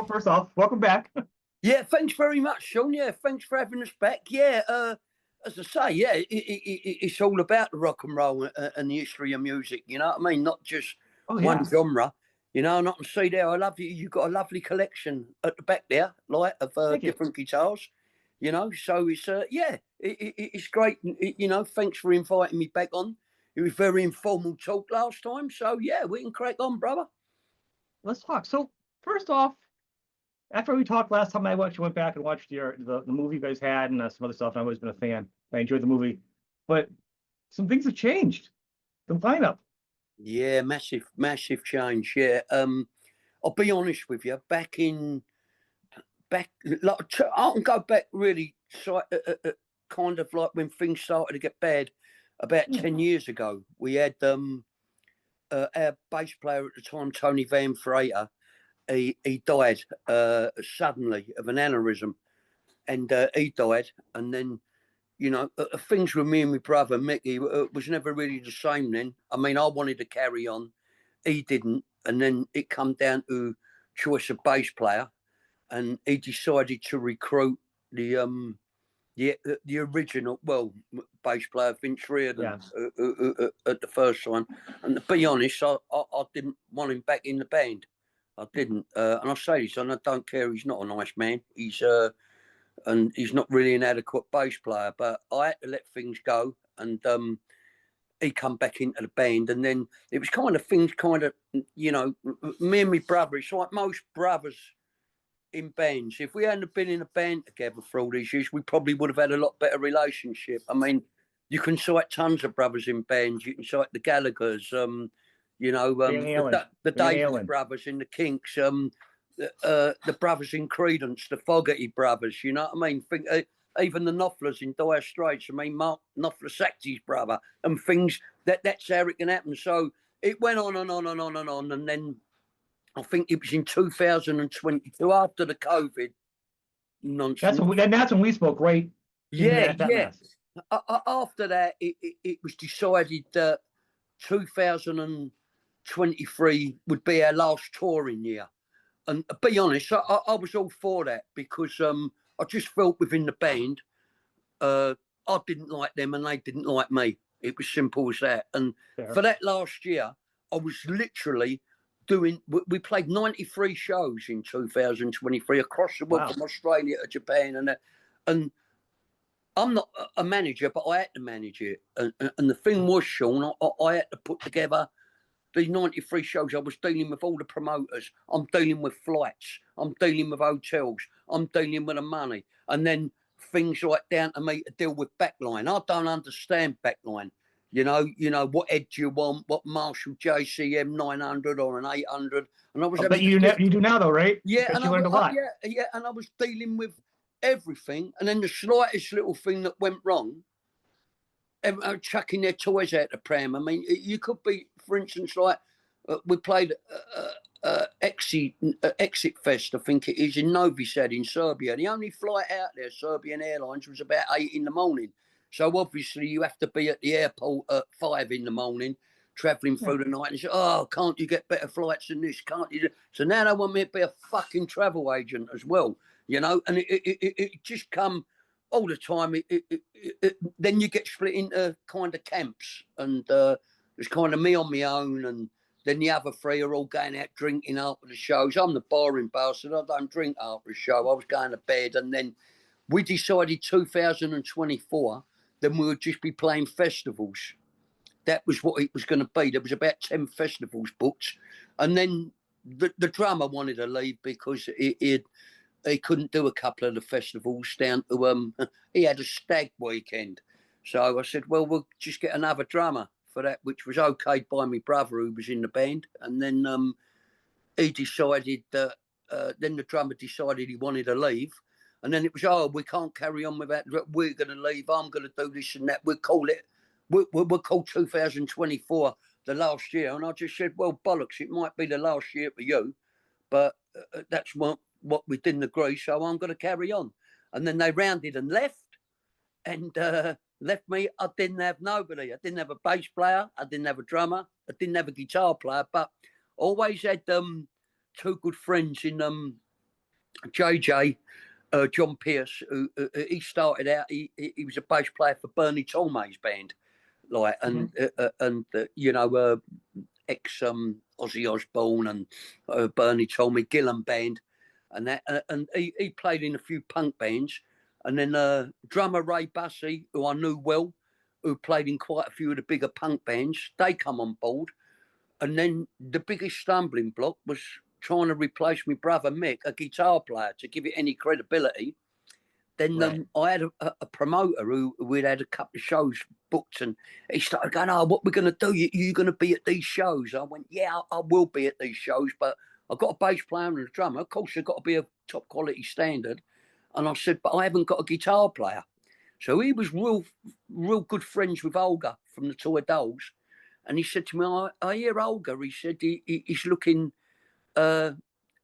first off, welcome back. Yeah, thanks very much, Sean. Yeah, thanks for having us back. Yeah, as I say, yeah, it's all about the rock and roll and the history of music. You know what I mean? Not just one genre. You know, and I can see there. I love you. You've got a lovely collection at the back there, like of different guitars. You know, so it's it's great. You know, thanks for inviting me back on. It was very informal talk last time, so yeah, we can crack on, brother. Let's talk. So first off, after we talked last time, I actually went back and watched the movie you guys had and some other stuff. And I've always been a fan. I enjoyed the movie, but some things have changed. The lineup. Yeah, massive change. Yeah, I'll be honest with you. Back like I can go back really, kind of like when things started to get bad, about 10 years ago. We had our bass player at the time, Tony Van Frater. He died suddenly of an aneurysm, and he died. And then, you know, things with me and my brother Mickey was never really the same then. I mean, I wanted to carry on, he didn't, and then it come down to choice of bass player, and he decided to recruit the original bass player Vince Reardon at the first time. And to be honest, I didn't want him back in the band. I didn't, and I say this, and I don't care. He's not a nice man. And he's not really an adequate bass player. But I had to let things go, and he come back into the band, and then it was things, you know, me and my brother. It's like most brothers in bands. If we hadn't been in a band together for all these years, we probably would have had a lot better relationship. I mean, you can cite tons of brothers in bands. You can cite the Gallaghers. You know, the Davis brothers in the Kinks, the brothers in Creedence, the Fogerty brothers. You know what I mean? Even the Knopflers in Dire Straits. I mean, Mark Knopfler Saxey's brother, and things that's how it can happen. So it went on and on and on and on, and then I think it was in 2022 after the COVID nonsense. That's when we spoke, right? Yeah. After that, it was decided that 2023 would be our last touring year. And to be honest, I was all for that because I just felt within the band, I didn't like them and they didn't like me. It was simple as that. And for that last year, I was literally we played 93 shows in 2023 across the world, from Australia to Japan. And I'm not a manager, but I had to manage it. And the thing was, Sean, I had to put together these 93 shows. I was dealing with all the promoters. I'm dealing with flights. I'm dealing with hotels. I'm dealing with the money. And then things like down to me to deal with backline. I don't understand backline. You know, what head do you want? What Marshall JCM 900 or an 800? And I was. But you do now, though, right? Yeah, and you learned a lot. Yeah, and I was dealing with everything. And then the slightest little thing that went wrong, chucking their toys out the pram. I mean, you could be, for instance, like we played Exit Fest, I think it is, in Novi Sad in Serbia. The only flight out there, Serbian Airlines, was about 8 in the morning. So obviously you have to be at the airport at 5 in the morning, travelling through the night. And say, oh, can't you get better flights than this? Can't you? So now they want me to be a fucking travel agent as well, you know? And it just come all the time. Then you get split into kind of camps, and there's kind of me on my own, and then the other three are all going out drinking after the shows. I'm the boring bastard. I don't drink after the show. I was going to bed, and then we decided 2024, then we would just be playing festivals. That was what it was going to be. There was about 10 festivals booked, and then the drummer wanted to leave because he couldn't do a couple of the festivals down to he had a stag weekend. So I said, well, we'll just get another drummer for that, which was okayed by my brother who was in the band. And then he decided that then the drummer decided he wanted to leave. And then it was, we can't carry on with that. We're going to leave. I'm going to do this and that. We'll call 2024 the last year. And I just said, well, bollocks, it might be the last year for you, but that's what we didn't agree. So I'm going to carry on. And then they rounded and left, and left me. I didn't have nobody. I didn't have a bass player. I didn't have a drummer. I didn't have a guitar player, but I always had two good friends in JJ, John Pierce, who he started out. He was a bass player for Bernie Tolmay's band, like, and you know, ex Ozzy Osbourne and Bernie Tolmay Gillan band, and that, and he played in a few punk bands, and then drummer Ray Bussey, who I knew well, who played in quite a few of the bigger punk bands. They come on board, and then the biggest stumbling block was trying to replace my brother Mick, a guitar player, to give it any credibility. Then I had a promoter who we'd had a couple of shows booked, and he started going, "Oh, what we're going to do? You're going to be at these shows?" I went, "Yeah, I will be at these shows, but I've got a bass player and a drummer. Of course, I've got to be a top quality standard." And I said, "But I haven't got a guitar player." So he was real good friends with Olga from the Toy Dolls, and he said to me, "I hear Olga." He said he's looking.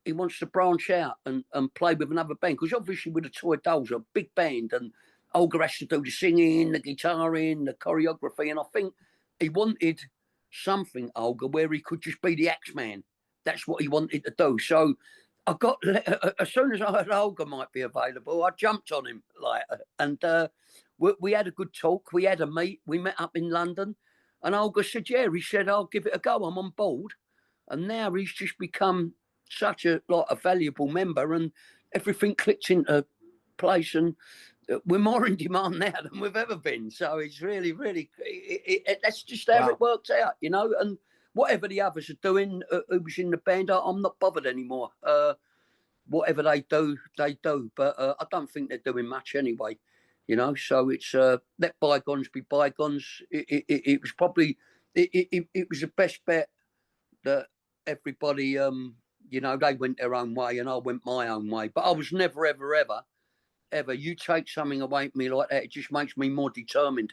He wants to branch out and play with another band, because obviously with the Toy Dolls are a big band, and Olga has to do the singing, the guitaring, the choreography, and I think he wanted something, Olga, where he could just be the Axeman. That's what he wanted to do. So I got, as soon as I heard Olga might be available, I jumped on him, like, and we had a good talk. We had a meet. We met up in London, and Olga said, "Yeah," he said, "I'll give it a go. I'm on board." And now he's just become such a valuable member, and everything clicked into place, and we're more in demand now than we've ever been. So it's really, really, that's just how it works out, you know. And whatever the others are doing, who's in the band, I'm not bothered anymore. Whatever they do, they do. But I don't think they're doing much anyway, you know. So it's let bygones be bygones. It was probably it was the best bet that everybody, you know, they went their own way and I went my own way. But I was never, ever. You take something away from me like that, it just makes me more determined.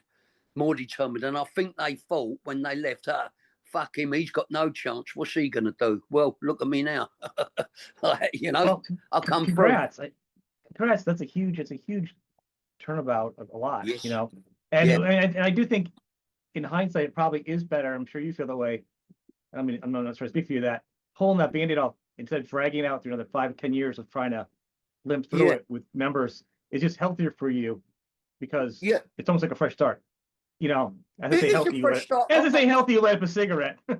And I think they thought when they left, fuck him, he's got no chance. What's he going to do? Well, look at me now. Like, you know, Well, I'll come congrats. Congrats. It's a huge turnabout of a lot, yes. You know. And I do think in hindsight, it probably is better. I'm sure you feel that way. I mean, I'm not trying to speak for you, that pulling that Band-Aid off instead of dragging out through another 5 or 10 years of trying to limp through it with members is just healthier for you, because it's almost like a fresh start. You know, as I say, healthy, you light up a cigarette. I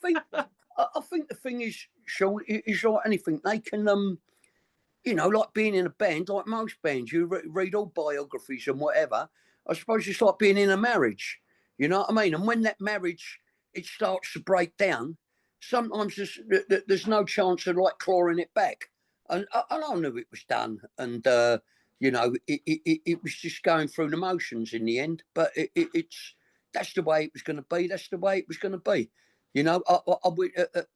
think the thing is, Sean, is like anything. They can, you know, like being in a band, like most bands, you read all biographies and whatever. I suppose it's like being in a marriage. You know what I mean? And when that marriage, it starts to break down, sometimes there's no chance of like clawing it back. And I knew it was done. And, you know, it was just going through the motions in the end. But that's the way it was going to be. That's the way it was going to be. You know,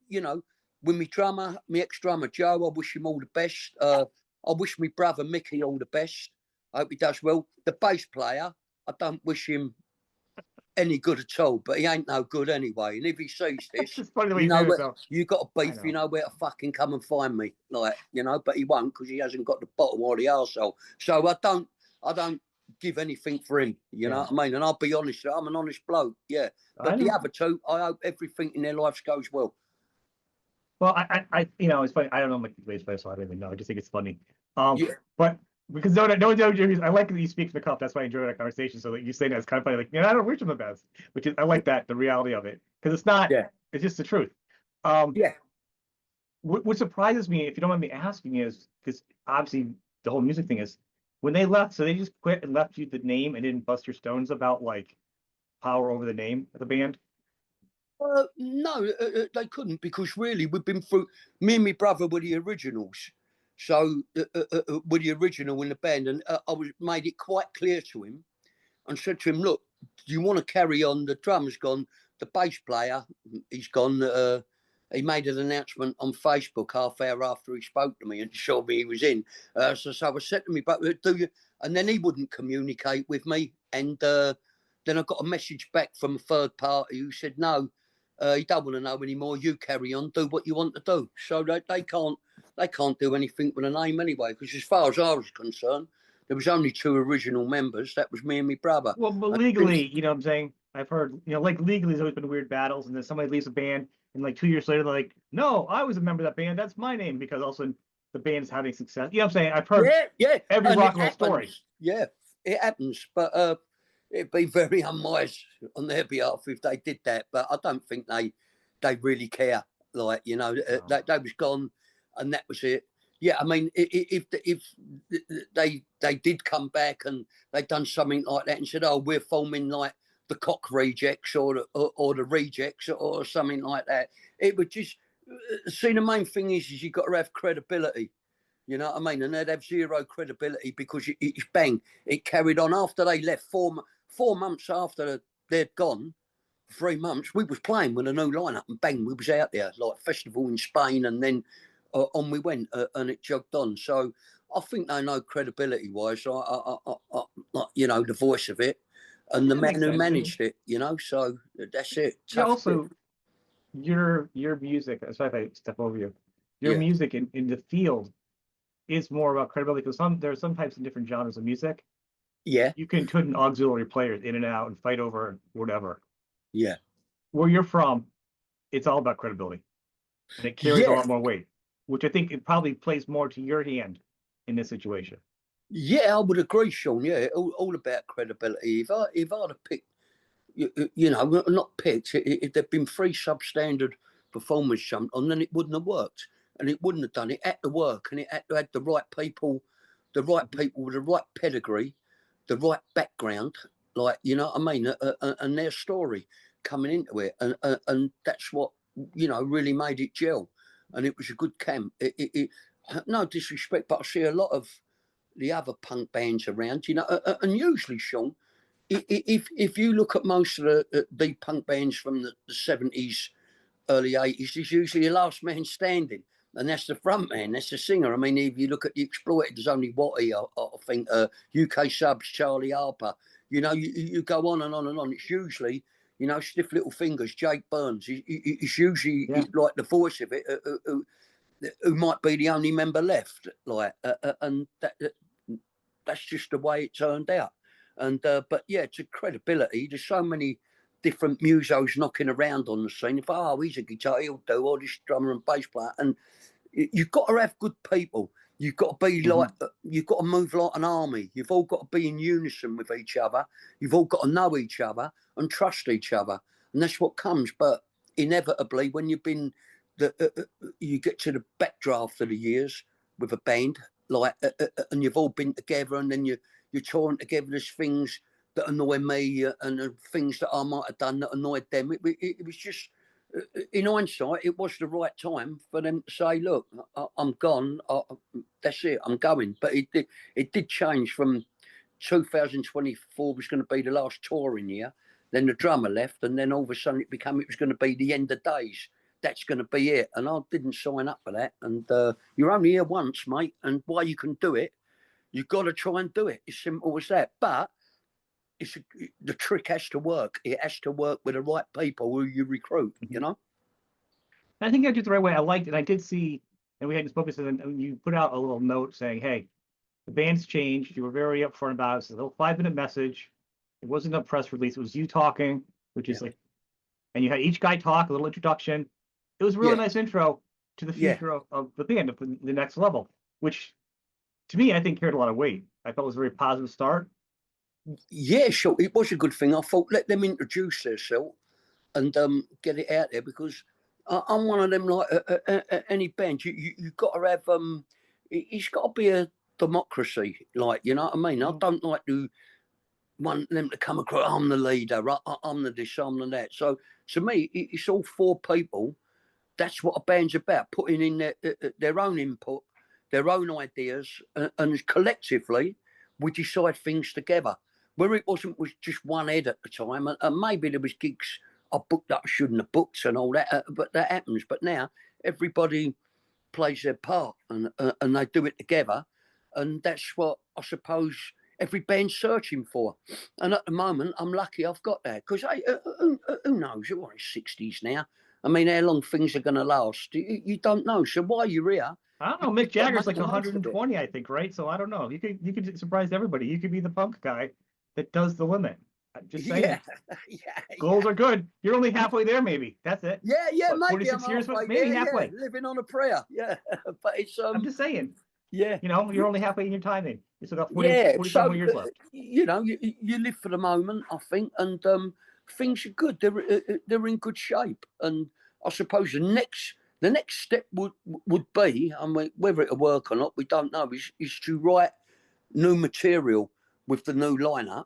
you know, with my drummer, my ex-drummer, Joe, I wish him all the best. I wish my brother, Mickey, all the best. I hope he does well. The bass player, I don't wish him any good at all, but he ain't no good anyway. And if he sees this, you know, you got a beef, you know where to fucking come and find me, like, you know. But he won't, because he hasn't got the bottle or the arsehole. So I don't give anything for him, you know what I mean. And I'll be honest, I'm an honest bloke, But the other two, I hope everything in their lives goes well. Well, I you know, it's funny. I don't know much bass player, so I don't even know. I just think it's funny. But because no, I like that you speak for the cup. That's why I enjoy that conversation. So that you saying that, it's kind of funny. Like, you know, I don't wish them the best, which is, I like that, the reality of it, because it's not. It's just the truth. What surprises me, if you don't mind me asking, is because obviously the whole music thing is when they left. So they just quit and left you the name and didn't bust your stones about like power over the name of the band. No, they couldn't, because really we've been through. Me and my brother were the originals. So we're the original in the band, and I made it quite clear to him and said to him, "Look, do you want to carry on? The drummer's gone, the bass player, he's gone." He made an announcement on Facebook half hour after he spoke to me and showed me he was in. So I said to me, "But do you?" And then he wouldn't communicate with me, and then I got a message back from a third party who said, "No, you don't want to know anymore. You carry on, do what you want to do." So they can't do anything with a name anyway, because as far as I was concerned, there was only 2 original members. That was me and my brother. Well, but legally, you know what I'm saying? I've heard, you know, like legally, there's always been weird battles, and then somebody leaves a band, and like 2 years later, they're like, "No, I was a member of that band. That's my name," because all of a sudden the band's having success. You know what I'm saying? I've heard Yeah. every And rock it and roll story. happens. Yeah, it happens. But it'd be very unwise on their behalf if they did that. But I don't think they really care. Like, you know, they was gone, and that was it. Yeah, I mean, if they did come back and they'd done something like that and said, "Oh, we're forming like the Cock Rejects or the Rejects or something like that," it would just see. The main thing is you got to have credibility. You know what I mean? And they'd have zero credibility because it's bang. It carried on after they left. 4 months after they'd gone, 3 months, we was playing with a new lineup, and bang, we was out there like festival in Spain, and then on we went, and it jogged on. So I think they know credibility wise. You know, the voice of it, and the man who managed it. You know, so that's it. Yeah. Also, your music. Sorry if I step over you. Your music in the field is more about credibility, because there are some types of different genres of music. Yeah. You can put an auxiliary players in and out and fight over whatever. Yeah. Where you're from, it's all about credibility, and it carries a lot more weight, which I think it probably plays more to your hand in this situation. Yeah, I would agree, Sean. Yeah, all about credibility. If I'd have picked, you know, not picked, if there'd been 3 substandard performers jumped on, then it wouldn't have worked, and it wouldn't have done. It had to work, and it had to have the right people with the right pedigree, the right background, like, you know what I mean, and their story coming into it, and that's what, you know, really made it gel, and it was a good camp. No disrespect, but I see a lot of the other punk bands around, you know, and usually, Sean, if you look at most of the punk bands from the 70s, early 80s, there's usually a last man standing, and that's the front man, that's the singer. I mean, if you look at the Exploited, there's only Watty, I think, UK Subs, Charlie Harper, you know, you go on and on and on. It's usually, you know, Stiff Little Fingers, Jake Burns. It's usually like the voice of it, who might be the only member left, like, and that's just the way it turned out. And but yeah, to credibility, there's so many different musos knocking around on the scene. If he's a guitar, he'll do all this drummer and bass player, and you've got to have good people. You've got to be like, you've got to move like an army. You've all got to be in unison with each other. You've all got to know each other and trust each other, and that's what comes. But inevitably, when you've been you get to the backdraft of the years with a band, like, and you've all been together, and then you're touring together. There's things that annoy me, and things that I might have done that annoyed them. It was just, in hindsight, it was the right time for them to say, "Look, I'm gone. That's it. I'm going." But it did change from 2024 was going to be the last touring year. Then the drummer left, and then all of a sudden it was going to be the end of days. That's going to be it. And I didn't sign up for that. And you're only here once, mate. And while you can do it, you've got to try and do it. It's simple as that. But the trick has to work. It has to work with the right people who you recruit, you know? I think I did it the right way. I liked it. I did see, and we hadn't spoken, so then you put out a little note saying, hey, the band's changed. You were very upfront about it. It's a little 5-minute message. It wasn't a press release. It was you talking, which is like, and you had each guy talk, a little introduction. It was a really nice intro to the future of the band, of the next level, which to me, I think carried a lot of weight. I thought it was a very positive start. Yeah, sure. It was a good thing. I thought, let them introduce themselves and get it out there, because I'm one of them, like any band, you've got to have, it's got to be a democracy, like, you know what I mean? I don't like to want them to come across, I'm the leader, I'm the this, I'm the that. So to me, it's all 4 people. That's what a band's about, putting in their own input, their own ideas, and collectively we decide things together. Where it was just one head at the time, and maybe there was gigs I booked that I shouldn't have booked and all that, but that happens. But now everybody plays their part, and they do it together, and that's what I suppose every band's searching for. And at the moment, I'm lucky I've got that, because who knows? You're in 60s now. I mean, how long things are going to last? You don't know. So while you're here, I don't know. Mick Jagger's like 120, I think, right? So I don't know. You could surprise everybody. You could be the punk guy that does the limit. I'm just saying. Yeah, Goals are good. You're only halfway there, maybe. That's it. yeah, What, maybe I'm 26 years, halfway maybe there. halfway. Yeah, living on a prayer. Yeah, but it's I'm just saying. yeah, You know, you're only halfway in your timing. You still got 40, yeah. 47 more So years left. you know, you live for the moment, I think, and things are good. They're in good shape, and I suppose the next step would be, I mean, whether it'll work or not, we don't know. Is to write new material with the new lineup,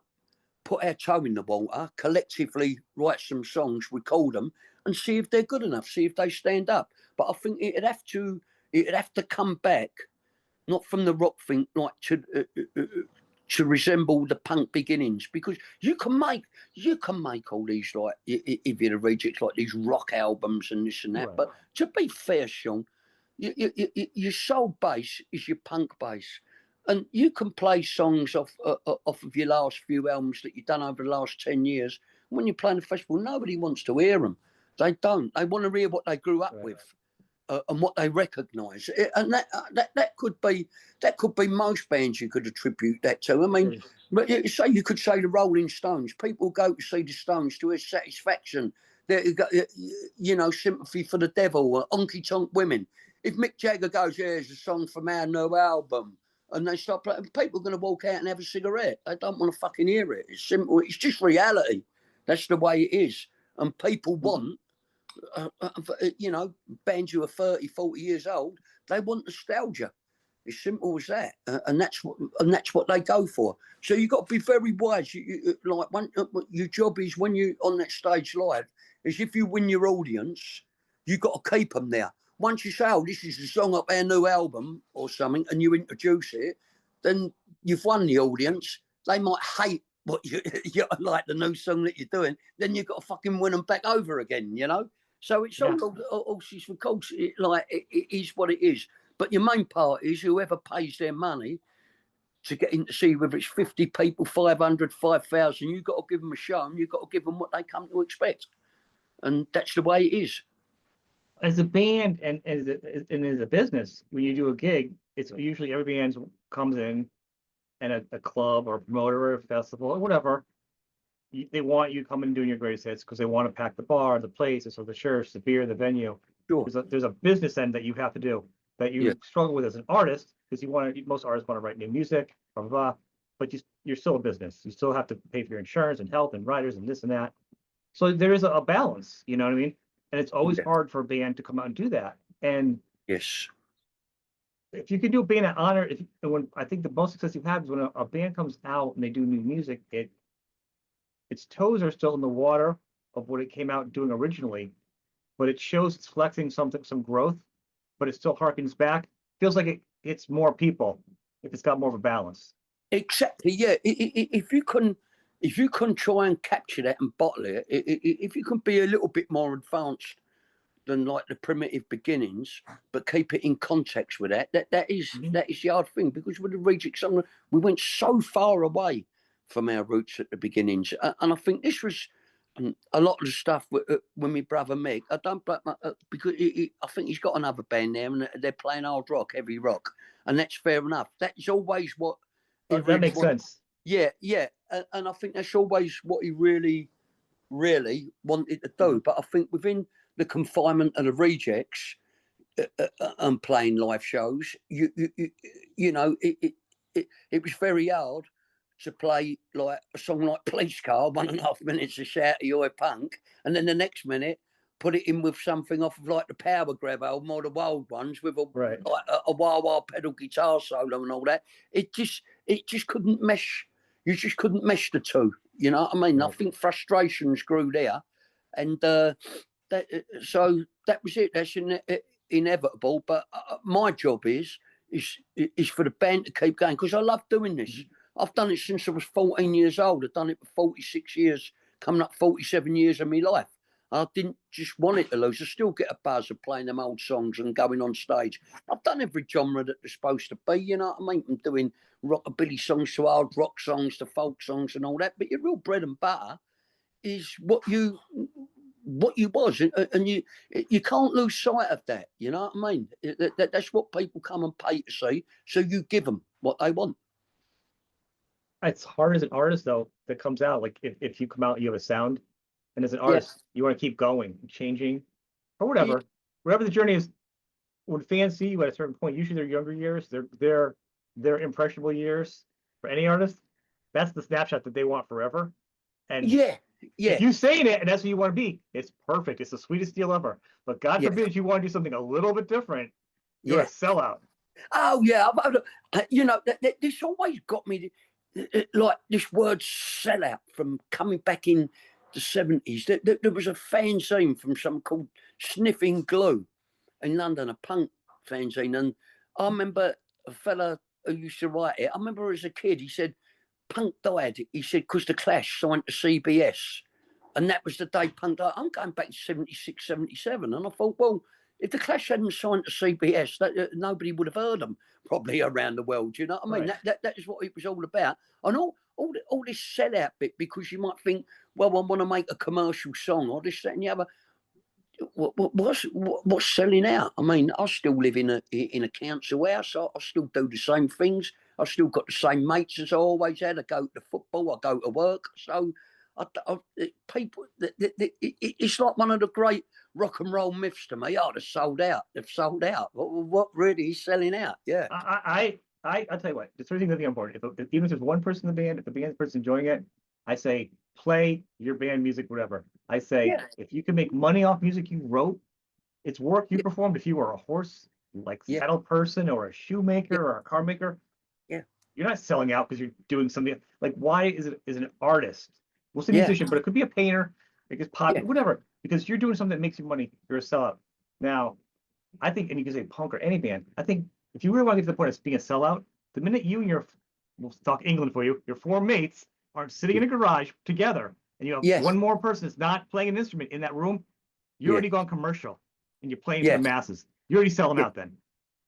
put our toe in the water, collectively write some songs, record them, and see if they're good enough, see if they stand up. But I think it'd have to come back, not from the rock thing, like to resemble the punk beginnings, because you can make all these, like, if you're the Rejects, like these rock albums and this and that. Right. But to be fair, Sean, your soul bass is your punk bass. And you can play songs off of your last few albums that you've done over the last 10 years. When you're playing a festival, nobody wants to hear them. They don't. They want to hear what they grew up with and what they recognise. And that could be most bands you could attribute that to. I mean, but you could say the Rolling Stones. People go to see the Stones to their satisfaction. You know, sympathy for the devil, honky tonk women. If Mick Jagger goes, here's a song from our new album, and they start playing, people are going to walk out and have a cigarette. They don't want to fucking hear it. It's simple. It's just reality. That's the way it is. And people want, you know, bands who are 30, 40 years old, they want nostalgia. As simple as that. And that's what they go for. So you've got to be very wise. Your job is, when you're on that stage live, is if you win your audience, you've got to keep them there. Once you say, oh, this is the song up our new album or something, and you introduce it, then you've won the audience. They might hate what you like the new song that you're doing. Then you've got to fucking win them back over again, you know? So it's all horses for course. It is what it is. But your main part is whoever pays their money to get in to see, whether it's 50 people, 500, 5,000, you've got to give them a show, and you've got to give them what they come to expect. And that's the way it is. As a band and as a business, when you do a gig, it's usually every band comes in, and a club or a promoter or a festival or whatever, they want you to come and doing your greatest hits because they want to pack the bar, the place, so the shirts, the beer, the venue. Sure. There's a business end that you have to do that you struggle with as an artist, because most artists want to write new music, blah blah blah. But you're still a business. You still have to pay for your insurance and health and writers and this and that. So there is a balance, you know what I mean? And it's always hard for a band to come out and do that. And yes, if you can do a band of honor, when I think the most success you've had is when a band comes out and they do new music, its toes are still in the water of what it came out doing originally, but it shows it's flexing some growth, but it still harkens back. Feels like it's more people if it's got more of a balance. Exactly. Yeah. If you can try and capture that and bottle it, if you can be a little bit more advanced than like the primitive beginnings, but keep it in context with that is the hard thing, because with the Rejects, we went so far away from our roots at the beginnings, and I think this was a lot of the stuff with my brother Mick. I don't blame because I think he's got another band there, and they're playing hard rock, heavy rock, and that's fair enough. That's always what that makes sense. Yeah, and I think that's always what he really wanted to do. But I think within the confinement of the Rejects and playing live shows, you know, it was very hard to play like a song like Police Car, 1.5 minutes of shouty oi punk, and then the next minute put it in with something off of like the Power Grab album or the Wild Ones with like a wah pedal guitar solo and all that. It just couldn't mesh. You just couldn't mesh the two. You know what I mean? I think frustrations grew there, and so that was it. That's inevitable. But my job is for the band to keep going, because I love doing this. I've done it since I was 14 years old. I've done it for 46 years, coming up 47 years of my life. I didn't just want it to lose. I still get a buzz of playing them old songs and going on stage. I've done every genre that they're supposed to be, you know what I mean? I'm doing rockabilly songs to hard rock songs to folk songs and all that. But your real bread and butter is what you was, and you can't lose sight of that. You know what I mean? That's what people come and pay to see. So you give them what they want. it's hard as an artist though that comes out. Like if you come out, you have a sound, and as an artist, you want to keep going, changing, or Yeah, whatever the journey is. When fans see you at a certain point, usually their younger years, their impressionable years for any artist, that's the snapshot that they want forever. And yeah, if yeah, you saying it and that's what you want to be, it's perfect. It's the sweetest deal ever. But God yeah, forbid you want to do something a little bit different, you're a yeah. sellout. Oh yeah, you know, this always got me, like this word sellout from coming back in the 70s. There was a fanzine from some called Sniffing Glue in London, a punk fanzine, and I remember a fella who used to write it. I remember as a kid, he said Punk died. He said because the Clash signed to CBS, and that was the day Punk died. I'm going back to 76, 77, and I thought, well, if the Clash hadn't signed to CBS, nobody would have heard them probably around the world. You know what I mean? Right. That is what it was all about. And all this sellout bit, because you might think, well, I want to make a commercial song or this, that, and the other. What's selling out? I mean, I still live in a council house. I still do the same things. I've still got the same mates as I always had. I go to football. I go to work. So, people, it's like one of the great rock and roll myths to me. Oh, they've sold out. They've sold out. What really is selling out? Yeah, I'll tell you what, it's really important. Even if there's one person in the band, if the band person enjoying it, I say play your band music, whatever. I say yeah, if you can make money off music you wrote, it's work you yeah, performed. If you were a horse like yeah, saddle person or a shoemaker yeah, or a car maker, yeah, you're not selling out because you're doing something like why is an artist? We'll say yeah, musician, but it could be a painter, it gets yeah, popular, whatever, because you're doing something that makes you money, you're a sellout. Now, I think, and you can say punk or any band, I think if you really want to get to the point of being a sellout, the minute you and we'll talk England for you, your four mates aren't sitting in a garage together and you have yes, one more person that's not playing an instrument in that room, you're yeah, already gone commercial and you're playing to the yeah, masses. You're already selling yeah, out then.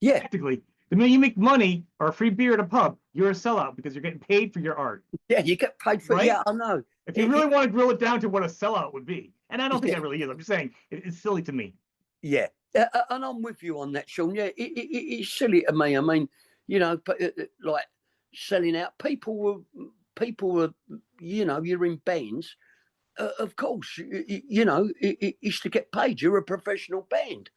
yeah, Technically, the minute you make money or a free beer at a pub, you're a sellout because you're getting paid for your art, yeah. You get paid for it. right? Yeah, I know. If you really want to drill it down to what a sellout would be, and I don't think Yeah, that really is. I'm just saying it's silly to me. yeah, and I'm with you on that, Sean. Yeah, it's silly to me. I mean, you know, but like selling out, people were, you know, you're in bands. Of course, you know, it's to get paid. You're a professional band,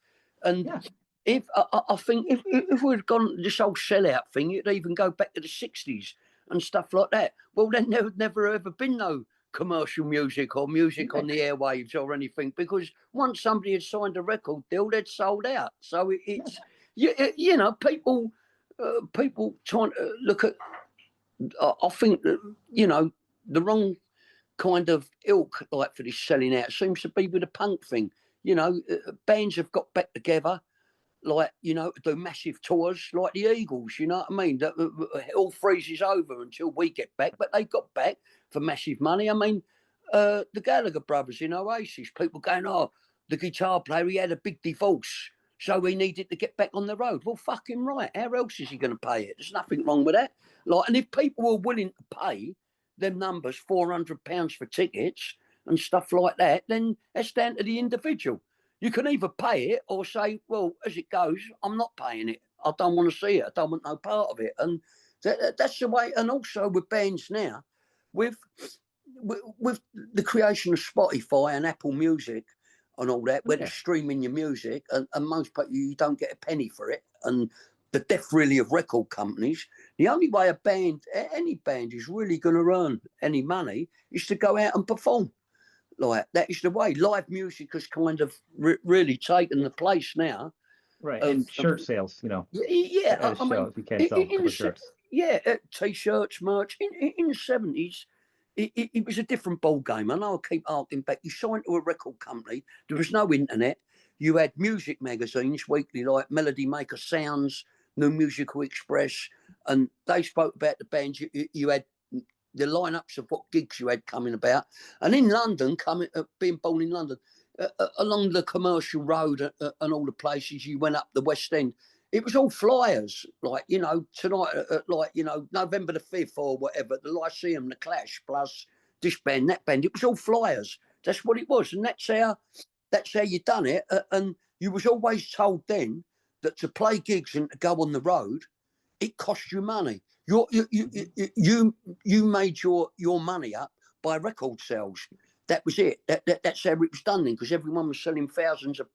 and Yeah, if I think if we'd gone this whole sellout thing, it'd even go back to the '60s and stuff like that. Well, then there would never ever been no commercial music or music on right. the airwaves or anything, because once somebody had signed a record deal, they'd sold out. So Yeah, it's you know, people trying to look at. I think that, you know, the wrong kind of ilk, like for this selling out, seems to be with the punk thing. You know, bands have got back together, like, you know, do massive tours like the Eagles. You know what I mean? That it all freezes over until we get back, but they got back for massive money. I mean, the Gallagher brothers in Oasis, people going, oh, the guitar player, he had a big divorce, so he needed to get back on the road. Well, fucking right. How else is he going to pay it? There's nothing wrong with that. Like, and if people were willing to pay them numbers, £400 for tickets and stuff like that, then that's down to the individual. You can either pay it or say, well, as it goes, I'm not paying it. I don't want to see it. I don't want no part of it. And that's the way. And also with bands now, with with the creation of Spotify and Apple Music and all that, where they're yeah, streaming your music, and most people, you don't get a penny for it. And the death really of record companies, the only way a band, any band, is really going to earn any money is to go out and perform. Like, that is the way. Live music has kind of really taken the place now right. of And shirt sales, you know, yeah. at a I show mean, if you can't sell a in couple of shirts. yeah, t-shirts, merch. In the '70s, it was a different ball game. I know I keep harking back. You signed to a record company. There was no internet. You had music magazines weekly, like Melody Maker Sounds, New Musical Express, and they spoke about the bands. You had the lineups of what gigs you had coming about. And in London, being born in London, along the commercial road and all the places you went up the West End, it was all flyers. Like, you know, tonight, like, you know, November the 5th or whatever, the Lyceum, the Clash, plus this band, that band. It was all flyers. That's what it was, and that's how you done it. And you was always told then that to play gigs and to go on the road, it cost you money. You made your money up by record sales. That was it. That's how it was done then, because everyone was selling thousands of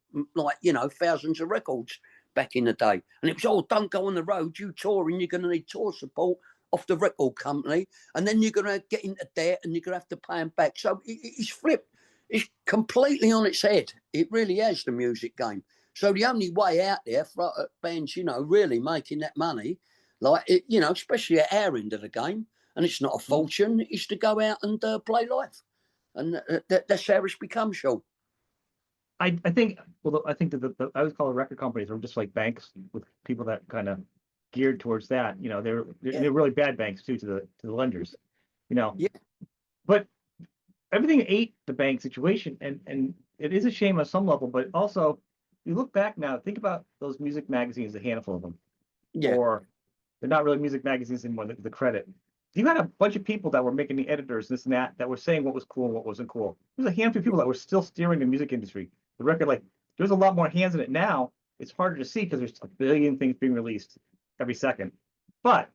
records back in the day. And it was, oh, don't go on the road, you touring, you're going to need tour support off the record company, and then you're going to get into debt and you're going to have to pay them back. So it's flipped. It's completely on its head. It really has, the music game. So the only way out there for bands, really making that money, especially at our end of the game, and it's not a fortune, is to go out and play live. And that's how it's become, Sean. I think that I would call the record companies are just like banks with people that kind of geared towards that. They're really bad banks too to the lenders. Yeah. But everything ate the bank situation, and it is a shame on some level. But also, you look back now, think about those music magazines, a handful of them. Yeah. Or they're not really music magazines anymore. The credit. You had a bunch of people that were making the editors, this and that were saying what was cool and what wasn't cool. There's a handful of people that were still steering the music industry. The record, there's a lot more hands in it now. It's harder to see because there's a billion things being released every second. But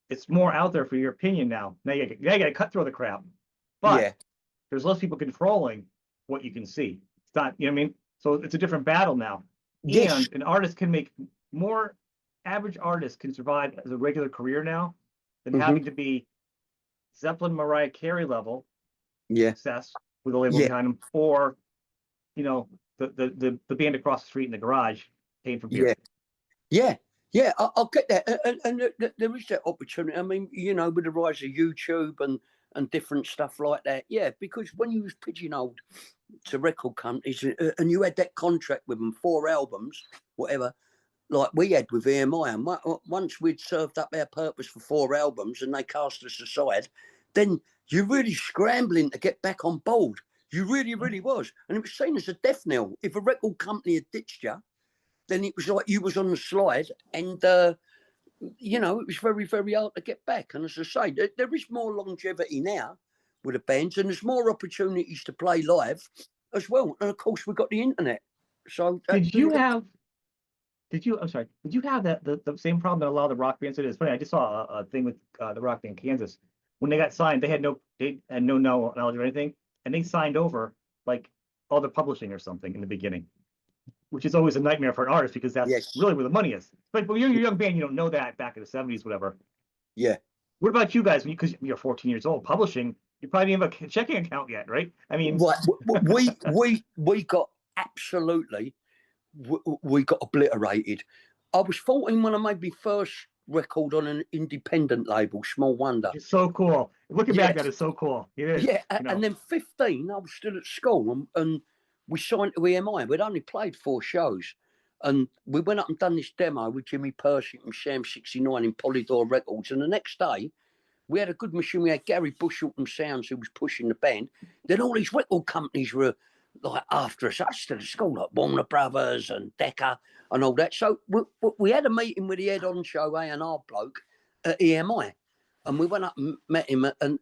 it's more out there for your opinion now. Now you got to cut through the crap. But there's less people controlling what you can see. It's not, you know what I mean? So it's a different battle now. Yes. And an artist can make more. Average artists can survive as a regular career now than having to be Zeppelin, Mariah Carey level success with a label behind them, or the band across the street in the garage paying for beer. I'll get that, and there is that opportunity. I mean, with the rise of YouTube and different stuff like that. Yeah, because when you was pigeonholed to record companies and you had that contract with them, 4 albums, whatever, like we had with EMI, and once we'd served up our purpose for 4 albums and they cast us aside, then you're really scrambling to get back on board. You really, really was. And it was seen as a death knell. If a record company had ditched you, then it was like you was on the slide, and, it was very, very hard to get back. And as I say, there is more longevity now with the bands, and there's more opportunities to play live as well. And of course, we've got the internet. So did you have the same problem that a lot of the rock bands did? It's funny, I just saw a thing with the rock band Kansas. When they got signed, they had no knowledge of anything, and they signed over like all the publishing or something in the beginning, which is always a nightmare for an artist because that's really where the money is. But when you're a young band, you don't know that back in the 70s, whatever. Yeah. What about you guys? Because you're 14 years old, publishing, you probably didn't have a checking account yet, right? I mean, we got absolutely. We got obliterated. I was 14 when I made my first record on an independent label, Small Wonder. It's so cool. Looking back at it, it's so cool. It is. Yeah, and then 15, I was still at school, and we signed to EMI. We'd only played 4 shows, and we went up and done this demo with Jimmy Percy from Sham 69 in Polydor Records. And the next day, we had a good machine. We had Gary Bushell from Sounds who was pushing the band. Then all these record companies were after us. I was still at school, like Warner Brothers and Decca and all that. So we had a meeting with the head honcho A&R bloke at EMI, and we went up and met him and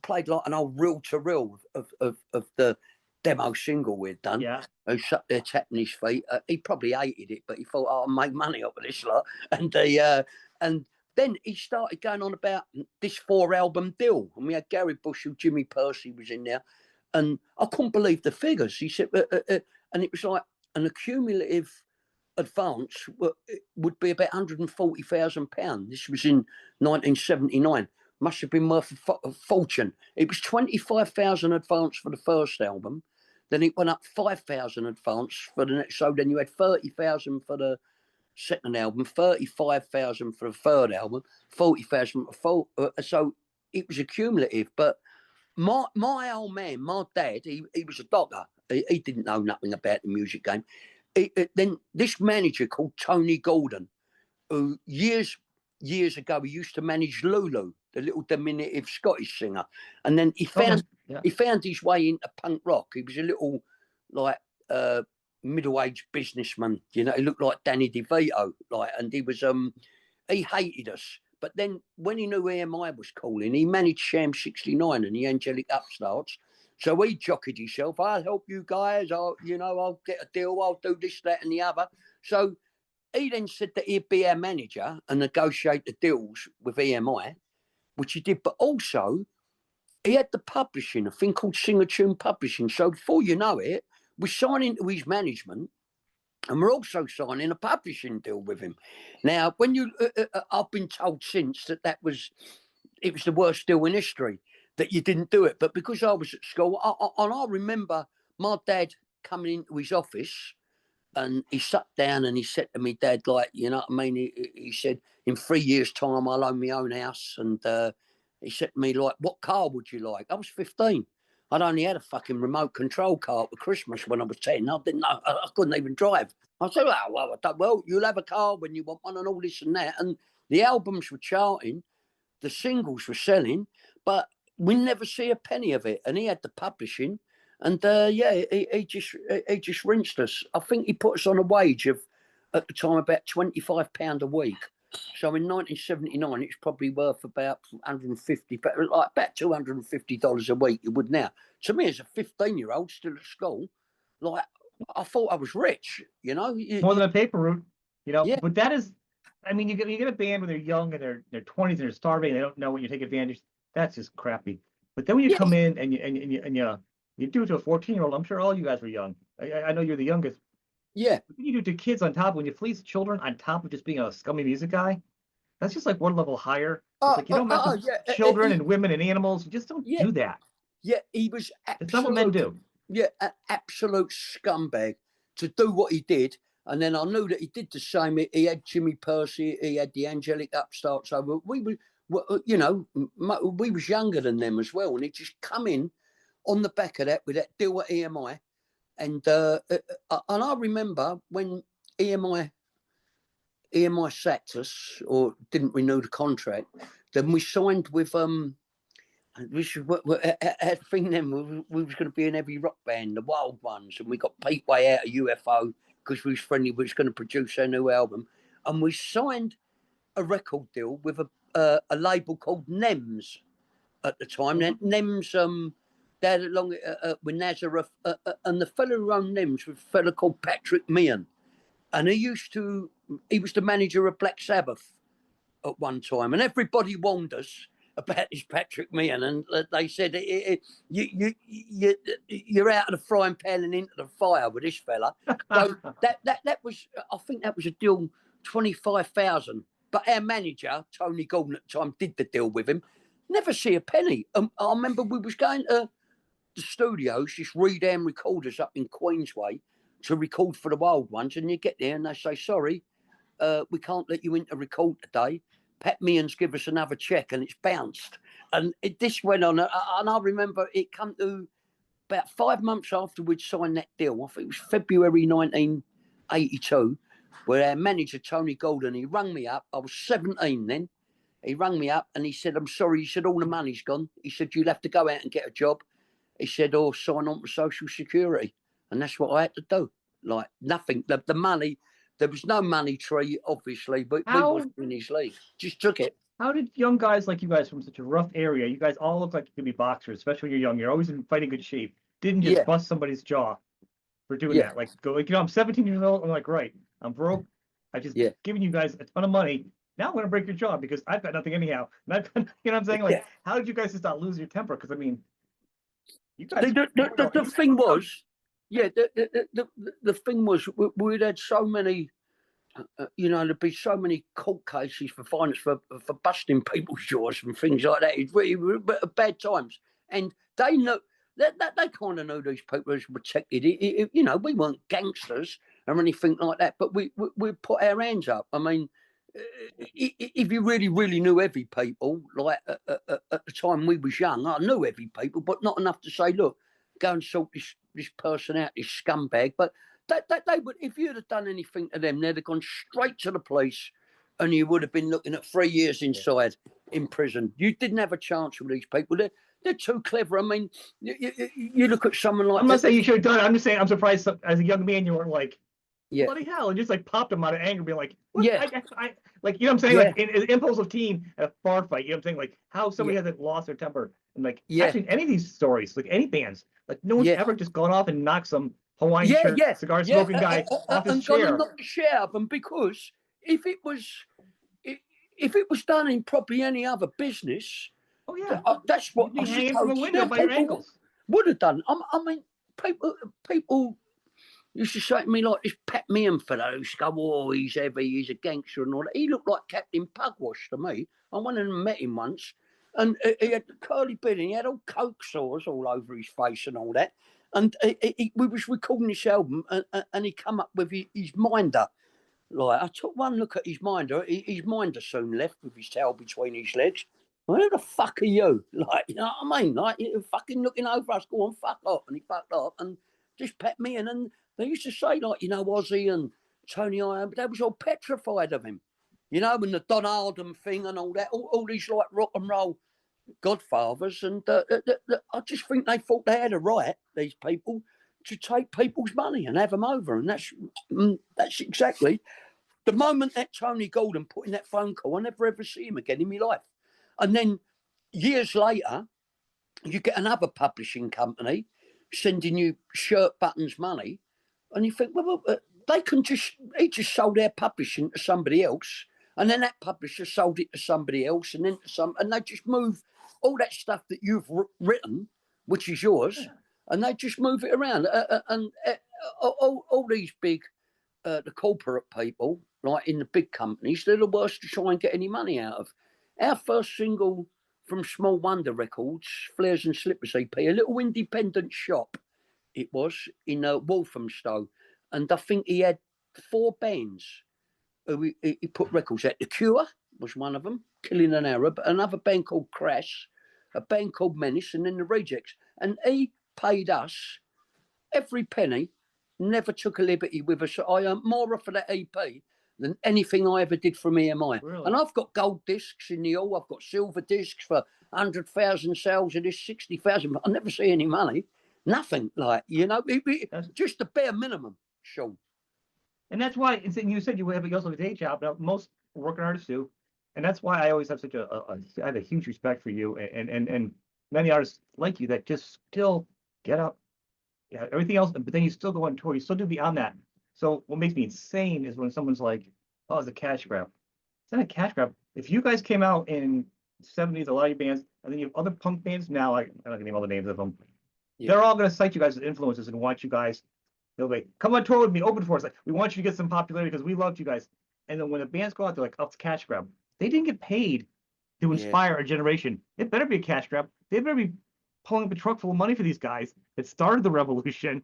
played like an old reel-to-reel of the demo single we'd done. Yeah. Who sat there tapping his feet. He probably hated it, but he thought, I'll make money off of this lot. And then he started going on about this 4-album deal. And we had Gary Bushell, Jimmy Percy was in there. And I couldn't believe the figures. He said, and it was like an accumulative advance would be about £140,000. This was in 1979. Must have been worth a fortune. It was 25,000 advance for the first album. Then it went up 5,000 advance for the next. So then you had 30,000 for the second album, 35,000 for the third album, 40,000 for so it was accumulative. But my old man, my dad, he was a doctor. He didn't know nothing about the music game. Then this manager called Tony Gordon, who years ago he used to manage Lulu, the little diminutive Scottish singer, and then he found his way into punk rock. He was a little middle-aged businessman, he looked like Danny DeVito, and he was he hated us. But then when he knew EMI was calling, he managed Sham 69 and the Angelic Upstarts. So he jockeyed himself. I'll help you guys. I'll get a deal. I'll do this, that, and the other. So he then said that he'd be our manager and negotiate the deals with EMI, which he did. But also, he had the publishing, a thing called Singer Tune Publishing. So before you know it, we're signing to his management, and we're also signing a publishing deal with him. Now, when you, I've been told since that it was the worst deal in history, that you didn't do it. But because I was at school, I remember my dad coming into his office, and he sat down and he said to me, Dad, like, you know what I mean? He said, in 3 years' time, I'll own my own house. And he said to me, like, what car would you like? I was 15. I'd only had a fucking remote control car for Christmas when I was 10. I didn't know, I couldn't even drive. I said, well, you'll have a car when you want one and all this and that. And the albums were charting, the singles were selling, but we never see a penny of it. And he had the publishing. And he just rinsed us. I think he put us on a wage of, at the time, about £25 a week. So in 1979, it's probably worth about 150, like about $250 a week. You would now. To me, as a 15-year-old still at school, like, I thought I was rich. You know, more than a paper route. You know, yeah. But that is, I mean, you get a band when they're young and their 20s and they're starving. And they don't know when you take advantage. That's just crappy. But then when you come in and you do it to a 14-year-old, I'm sure all you guys were young. I know you're the youngest. Yeah. What you do to kids on top, when you fleece children on top of just being a scummy music guy, that's just like one level higher. It's like you don't mess with children and women and animals. You just don't do that. Yeah, he was It's not what men do. Yeah, an absolute scumbag to do what he did. And then I knew that he did the same. He had Jimmy Percy, he had the Angelic Upstarts. So we were, you know, we was younger than them as well. And he just come in on the back of that with that deal at EMI. And I remember when EMI sacked us or didn't renew the contract, then we signed with which our thing then, we was going to be in every rock band, the Wild Ones, and we got Pete Way out of UFO because we was friendly. We was going to produce our new album, and we signed a record deal with a label called NEMS at the time. Now, NEMS, they had along with Nazareth, and the fellow who owned NEMS was a fellow called Patrick Meehan, and he was the manager of Black Sabbath at one time, and everybody warned us about this Patrick Meehan, and they said you're out of the frying pan and into the fire with this fella. So that was, I think that was a deal, 25,000. But our manager Tony Gordon at the time did the deal with him. Never see a penny. I remember we was going to the studios, just Reedham recorders up in Queensway to record for the Wild Ones, and you get there and they say, sorry, we can't let you in to record today. Pat Meehan's give us another check and it's bounced. And this went on. And I remember it come to about 5 months after we'd signed that deal. I think it was February 1982, where our manager, Tony Golden, he rang me up. I was 17 then. He rang me up and he said, I'm sorry. He said, all the money's gone. He said, you'll have to go out and get a job. He said, or sign on for Social Security. And that's what I had to do. Like nothing. The money. There was no money tree, obviously, but we wasn't in his league. Just took it. How did young guys like you guys from such a rough area, you guys all look like you could be boxers, especially when you're young. You're always in fighting good shape. Didn't just bust somebody's jaw for doing that. Like, I'm 17 years old. I'm like, right, I'm broke. I just giving you guys a ton of money. Now I'm going to break your jaw because I've got nothing anyhow. And you know what I'm saying? Like, how did you guys just not lose your temper? Because, I mean, you guys. The thing was, the thing was, we'd had so many, you know, there'd be so many court cases for fines for busting people's jaws and things like that. It's really bad times. And they know that they kind of knew these people was protected. You know, we weren't gangsters or anything like that, but we put our hands up. I mean, if you really, really knew every people, like at the time we was young, I knew every people, but not enough to say, look, go and sort this person out, this scumbag. But they would, if you'd have done anything to them, they'd have gone straight to the police, and you would have been looking at 3 years inside in prison. You didn't have a chance with these people. They're too clever. I mean, you look at someone like. I'm not saying you should have done it. I'm just saying I'm surprised as a young man you weren't like, yeah, bloody hell, and just like popped him out of anger, being like, what? Yeah, I like, you know what I'm saying? Like in impulsive teen at a bar fight, you know what I'm saying? Like how somebody hasn't lost their temper, and like actually any of these stories, like any bands, like no one's ever just gone off and knocked some Hawaiian shirt, cigar smoking guy off his and chair. gonna knock the shit out of them, because if it was done in probably any other business, Oh yeah, that's what you'd be I hanging from a suppose window by your people ankles. would have done. I mean, people used to say to me like this, Pat Meehan for those, go, oh, he's heavy, he's a gangster and all that. He looked like Captain Pugwash to me. I went and met him once, and he had the curly beard and he had all coke sores all over his face and all that. And we was recording this album, and he come up with his minder. Like, I took one look at his minder. His minder soon left with his tail between his legs. Well, who the fuck are you? Like, you know what I mean? Like, you're fucking looking over us, going, fuck off. And he fucked off and just pet me. And then they used to say, like, you know, Ozzy and Tony Iron, but they was all petrified of him. You know, and the Don Arden thing and all that, all these, like, rock and roll godfathers. And I just think they thought they had a right, these people, to take people's money and have them over. And that's exactly the moment that Tony Gordon put in that phone call. I never ever see him again in my life. And then years later, you get another publishing company sending you shirt buttons money, and you think, well, they can he just sold their publishing to somebody else, and then that publisher sold it to somebody else, and then to and they just move all that stuff that you've written, which is yours, and they just move it around. And all these big, the corporate people, like in the big companies, they're the worst to try and get any money out of. Our first single from Small Wonder Records, Flares and Slippers EP, a little independent shop it was in Walthamstow. And I think he had 4 bands who he put records out. The Cure was one of them, Killing an Arab, another band called Crash, a band called Menace, and then the Rejects. And he paid us every penny, never took a liberty with us. I earned more off of that EP than anything I ever did from EMI. Really? And I've got gold discs in the hall. I've got silver discs for 100,000 sales of this, 60,000. But I never see any money. Nothing, like, you know, just the bare minimum, Sean. And that's why, and you said you also have a day job. Now, most working artists do. And that's why I always have such I have a huge respect for you and many artists like you that just still get up, everything else, but then you still go on tour. You still do beyond that. So what makes me insane is when someone's like, oh, it's a cash grab. It's not a cash grab. If you guys came out in the 70s, a lot of your bands, and then you have other punk bands now, like, I'm not going to name all the names of them. Yeah. They're all going to cite you guys as influences and want you guys, they'll be, come on tour with me, open for us. Like, we want you to get some popularity because we loved you guys. And then when the bands go out, they're like, oh, it's a cash grab. They didn't get paid to inspire a generation. It better be a cash grab. They better be pulling up a truck full of money for these guys that started the revolution.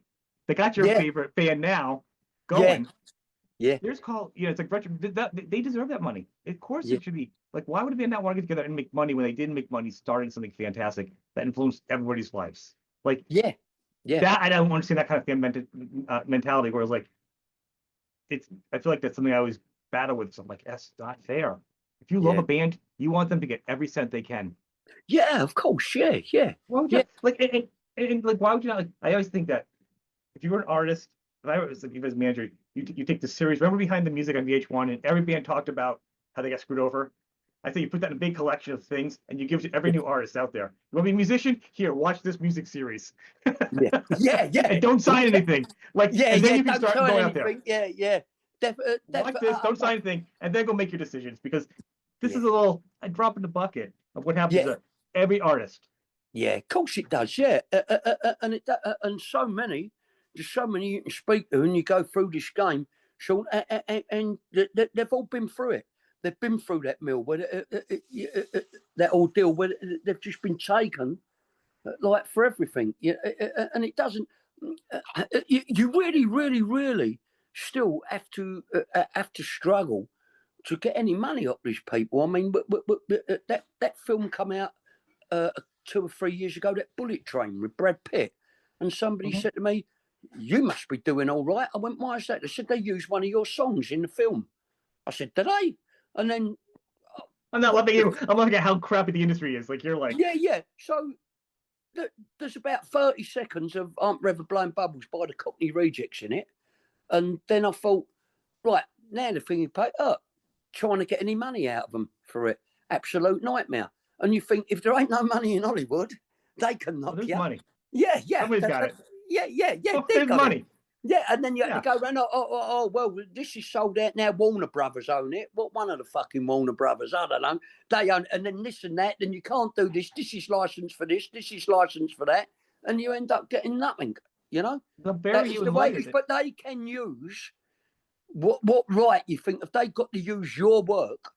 They got your favorite band now going. Yeah. There's it's like they deserve that money. Of course it should be. Like, why would a band not want to get together and make money when they didn't make money starting something fantastic that influenced everybody's lives? Like, that I don't understand that kind of fan mentality where it's like, I feel like that's something I always battle with. So I'm like, that's not fair. If you love a band, you want them to get every cent they can. Yeah, of course. Yeah. Well, like, and like, why would you not? Like, I always think that if you were an artist, if I was like, as a manager, you take the series. Remember Behind the Music on VH1, and every band talked about how they got screwed over. I think you put that in a big collection of things, and you give it to every new artist out there. You want to be a musician? Here, watch this music series. Yeah. And don't sign anything. Like, and then you can start going out there. Yeah. Watch this. Don't sign anything, and then go make your decisions, because this is a drop in the bucket of what happens to every artist. Yeah, of course it does. Yeah, and there's so many you can speak to, and you go through this game, Sean, and they've all been through it. They've been through that mill where that ordeal where they've just been taken, like, for everything. And it doesn't. You really, really, really still have to struggle to get any money up these people. I mean, but that film come out 2 or 3 years ago, that Bullet Train with Brad Pitt, and somebody said to me, "You must be doing all right." I went, "Why is that?" They said, "They used one of your songs in the film." I said, "Did they?" And then I'm not laughing at you. I'm laughing at how crappy the industry is. Like, you're like, yeah. So there's about 30 seconds of "Aren't Ever Blowing Bubbles" by the Cockney Rejects in it, and then I thought, right, now the thing you pay up, trying to get any money out of them for it, absolute nightmare. And you think, if there ain't no money in Hollywood, they can knock you. Money. Yeah. Somebody's got it. Yeah. There's money. Yeah, and then you have Yeah. to go around. Well, this is sold out now. Warner Brothers own it. What one of the fucking Warner Brothers? I don't know. They own, and then this and that. Then you can't do this. This is licensed for this. This is licensed for that, and you end up getting nothing. You know, They'll that bury is you the in way it lawyers. is. But they can use what right you think if they got to use your work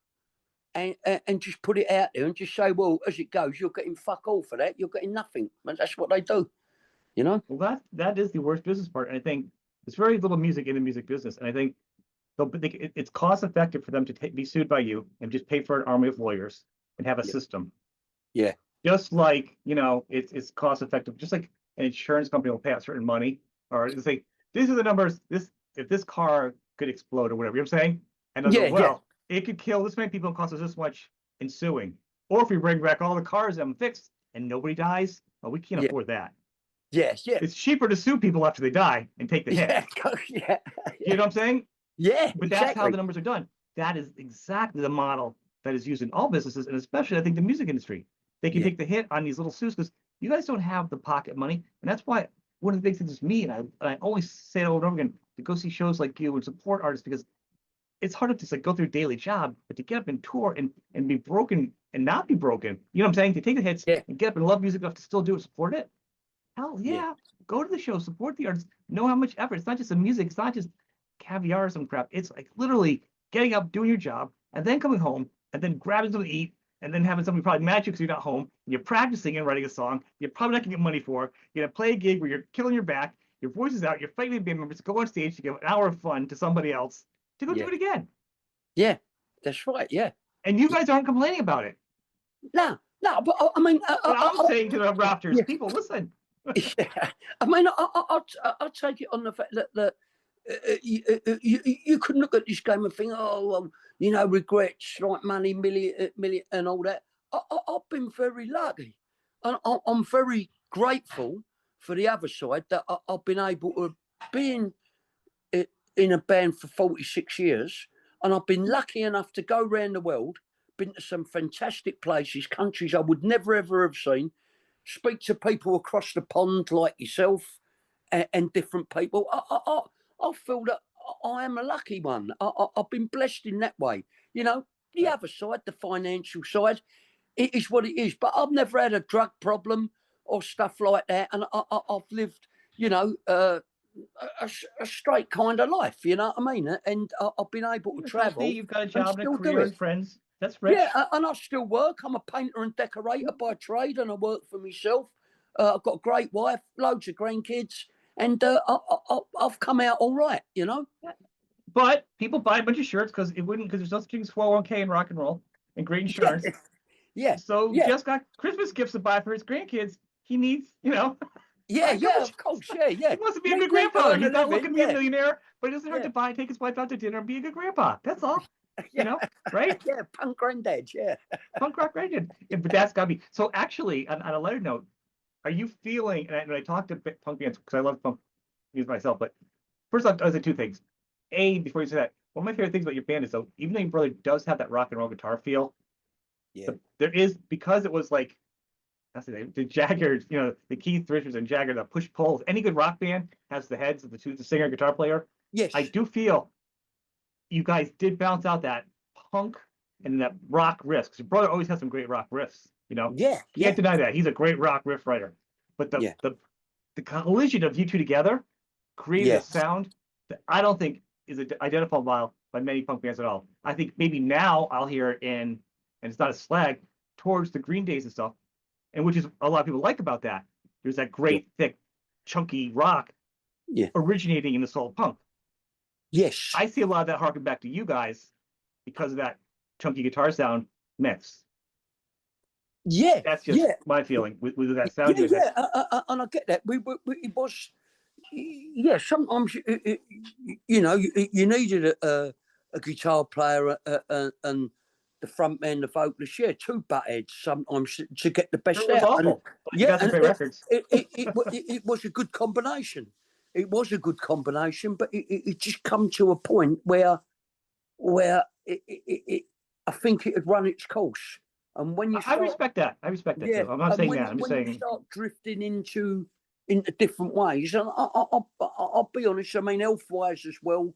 and just put it out there and just say, well, as it goes, you're getting fuck all for that. You're getting nothing. And that's what they do. You know. Well, that is the worst business part. And I think there's very little music in the music business. And I think it's cost effective for them to be sued by you and just pay for an army of lawyers and have a system. Yeah. Just like, it's cost effective, just like an insurance company will pay out certain money, or it's like, these are the numbers, if this car could explode or whatever, you know what I'm saying? And they'll go, well, it could kill this many people and cost us this much in suing. Or if we bring back all the cars and fixed and nobody dies, well, we can't afford that. Yes, yeah. It's cheaper to sue people after they die and take the hit. Yeah. You know what I'm saying? Yeah, but that's how the numbers are done. That is exactly the model that is used in all businesses, and especially I think the music industry. They can take the hit on these little suits because you guys don't have the pocket money, and that's why one of the big things is me, and I always say it over and over again, to go see shows like you and support artists, because it's hard to just like go through a daily job, but to get up and tour and be broken and not be broken, you know what I'm saying? To take the hits and get up and love music enough to still do it, support it. Hell yeah. Go to the show, support the artists, know how much effort. It's not just the music, it's not just caviar or some crap. It's like literally getting up, doing your job, and then coming home, and then grabbing something to eat, and then having somebody probably mad at you because you're not home. And you're practicing and writing a song you're probably not gonna get money for. You're gonna play a gig where you're killing your back, your voice is out, you're fighting the band members to go on stage to give an hour of fun to somebody else to go do it again. Yeah, that's right. Yeah. And you guys aren't complaining about it. No, but I mean, but I'm saying to the rafters, people, listen. Yeah, I mean, I'll take it on the fact that you could look at this game and think, regrets like money, million, and all that. I've been very lucky, and I'm very grateful for the other side that I've been able to be in a band for 46 years, and I've been lucky enough to go around the world, been to some fantastic places, countries I would never ever have seen. Speak to people across the pond like yourself and different people. I feel that I am a lucky one. I've been blessed in that way. The other side, the financial side, it is what it is. But I've never had a drug problem or stuff like that. And I've lived, a straight kind of life, you know what I mean? And I've been able to travel. You've got a job and a still career and friends. That's rich. Yeah, and I still work. I'm a painter and decorator by trade, and I work for myself. I've got a great wife, loads of grandkids, and I've come out all right, But people buy a bunch of shirts because there's no such thing as 401k and rock and roll and great insurance. Yeah. So Jeff's got Christmas gifts to buy for his grandkids. He needs, Yeah, of course, yeah. He wants to be a good grandfather. He's not looking to be a millionaire, but it doesn't hurt to take his wife out to dinner and be a good grandpa. That's all. Right? Yeah, punk granddad, Punk rock granddad. Yeah, but that's gotta be. So actually, on a lighter note, are you feeling, and I talked to punk bands, because I love punk music myself, but first off, I would say two things. A, before you say that, one of my favorite things about your band is, though, even though your brother does have that rock and roll guitar feel, there is, because it was like, the Jagger, the Keith Richards and Jagger, the push-pulls. Any good rock band has the heads of the singer and guitar player. Yes. I do feel you guys did bounce out that punk and that rock riffs. Because your brother always has some great rock riffs, Yeah. Can't deny that. He's a great rock riff writer. But the collision of you two together created a sound that I don't think is identifiable by many punk bands at all. I think maybe now I'll hear it and it's not a slag, towards the Green Days and stuff, and which is a lot of people like about that. There's that great, thick, chunky rock originating in the soul of punk. Yes. I see a lot of that harken back to you guys because of that chunky guitar sound mix. Yeah. That's just my feeling with that sound. Yeah, and I get that. It was, sometimes, you needed a guitar player and the front man, the vocalist, two butt heads sometimes to get the best out. And, records. It was a good combination. It was a good combination, but it just come to a point where I think it had run its course. And when you I respect that. I respect that. Too. I'm not saying that. I'm just saying when you start drifting into into different ways. And I'll be honest. I mean, health-wise as well,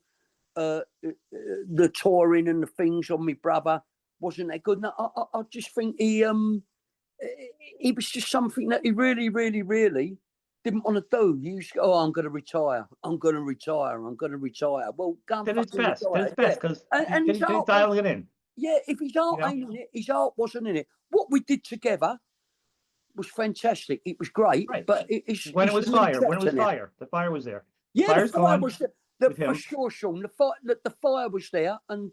the touring and the things on my brother wasn't that good. And I just think he was just something that he really, really, really didn't want to do. He used to go, I'm going to retire. I'm going to retire. I'm going to retire. Well, go and Then it's fucking best. Then retire. it's best because And his he's art, dialing it in. yeah, if his art You know? ain't in it, his art wasn't in it. What we did together was fantastic. It was great, Right. but it's When it was the main fire, when it was chapter now. fire, the fire was there. Yeah, Fire's the fire gone was there. with him. For sure, Sean. The fire was there, and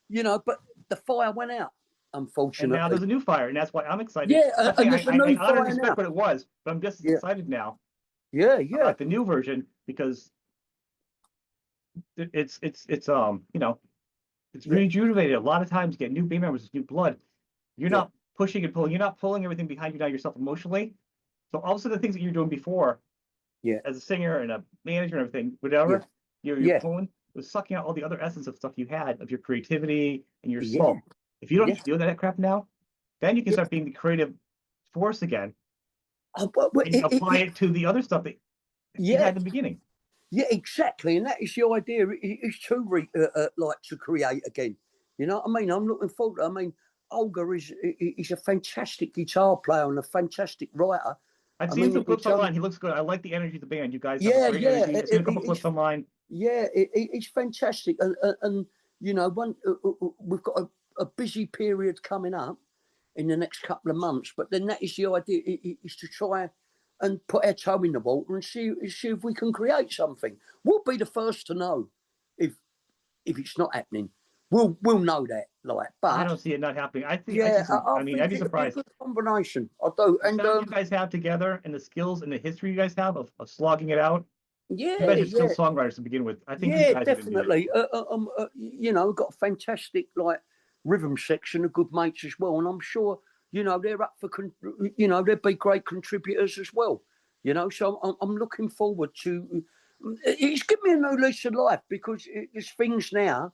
you know, but the fire went out, And unfortunately. now there's a new fire, and that's why I'm excited. Yeah, I'm and there's a new I fire honor and respect now. what it was, but I'm just as Yeah. excited now Yeah, about the new version because it's you know, it's rejuvenated. A lot of times, you get new band members, new blood. You're not pushing and pulling. You're not pulling everything behind you now yourself emotionally. So all of a sudden, the things that you're doing before, as a singer and a manager and everything, whatever, you're pulling, was sucking out all the other essence of stuff you had of your creativity and your soul. If you don't have to do that crap now, then you can start being the creative force again. And apply it to the other stuff that you had in the beginning. Yeah, exactly, and that is the idea. Is to like to create again. You know what I mean? I'm looking forward. I mean, Olga is a fantastic guitar player and a fantastic writer. I've seen some clips online. He looks good. I like the energy of the band. You guys have great energy. I've seen a couple clips online. Yeah, it's fantastic, and you know, we've got a busy period coming up in the next couple of months. But then that is the idea: is to try and put our toe in the water and see if we can create something. We'll be the first to know if it's not happening. We'll know that, like. But I don't see it not happening. I think. I mean, I'd be surprised. It's a good combination. I do. And you guys have together, and the skills and the history you guys have of slogging it out. You guys are still songwriters to begin with. I think you guys definitely. You know, got a fantastic like rhythm section of good mates as well, and I'm sure you know they're up for. You know, they'll be great contributors as well. You know, so I'm looking forward to. It's given me a new lease of life because there's things now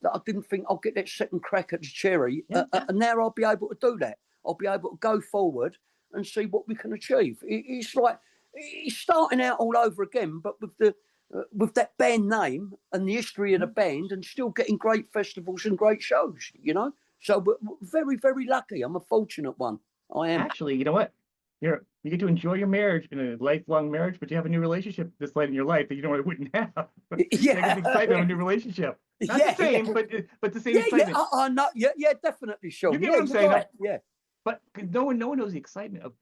that I didn't think I'll get that second crack at the cherry, and now I'll be able to do that. I'll be able to go forward and see what we can achieve. It's like it's starting out all over again, but with that band name and the history of the band, and still getting great festivals and great shows. You know, so we're very, very lucky. I'm a fortunate one. I am. Actually, you know what? You get to enjoy your marriage in a lifelong marriage, but you have a new relationship this late in your life that you normally wouldn't have. You get the excitement of a new relationship. Not the same, but the same excitement. I know. Yeah, definitely, sure. You get what I'm saying? Right. Yeah. But no one knows the excitement of,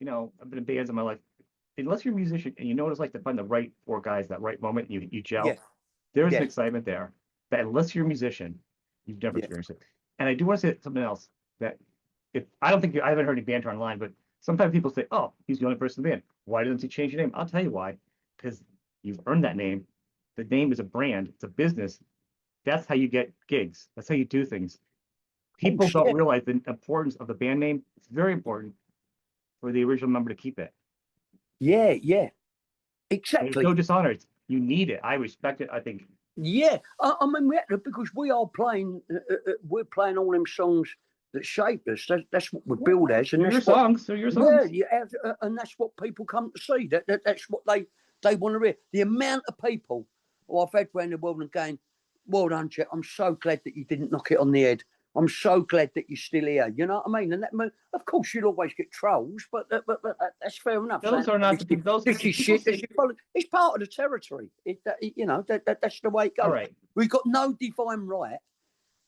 you know, I've been in bands in my life. Unless you're a musician and you know what it's like to find the right four guys, that right moment, you gel. There's an excitement there that unless you're a musician, you've never experienced it. And I do want to say something else that I haven't heard any banter online, but sometimes people say, oh, he's the only person in the band. Why doesn't he change your name? I'll tell you why. Because you've earned that name. The name is a brand. It's a business. That's how you get gigs. That's how you do things. People don't realize the importance of the band name. It's very important for the original member to keep it. Yeah, exactly. There's no dishonor. You need it. I respect it. I think. Yeah, I mean, because we are playing. We're playing all them songs that shaped us. That's what we're billed as. And your songs. They're your songs. Yeah, and that's what people come to see. That's what they want to hear. The amount of people who I've had around the world and going, well done, Jeff. I'm so glad that you didn't knock it on the head. I'm so glad that you're still here. You know what I mean? And that, of course, you'll always get trolls, but that's fair enough. Those are not those. This is shit. It's part of the territory. You know, that's the way it goes. All right. We've got no divine right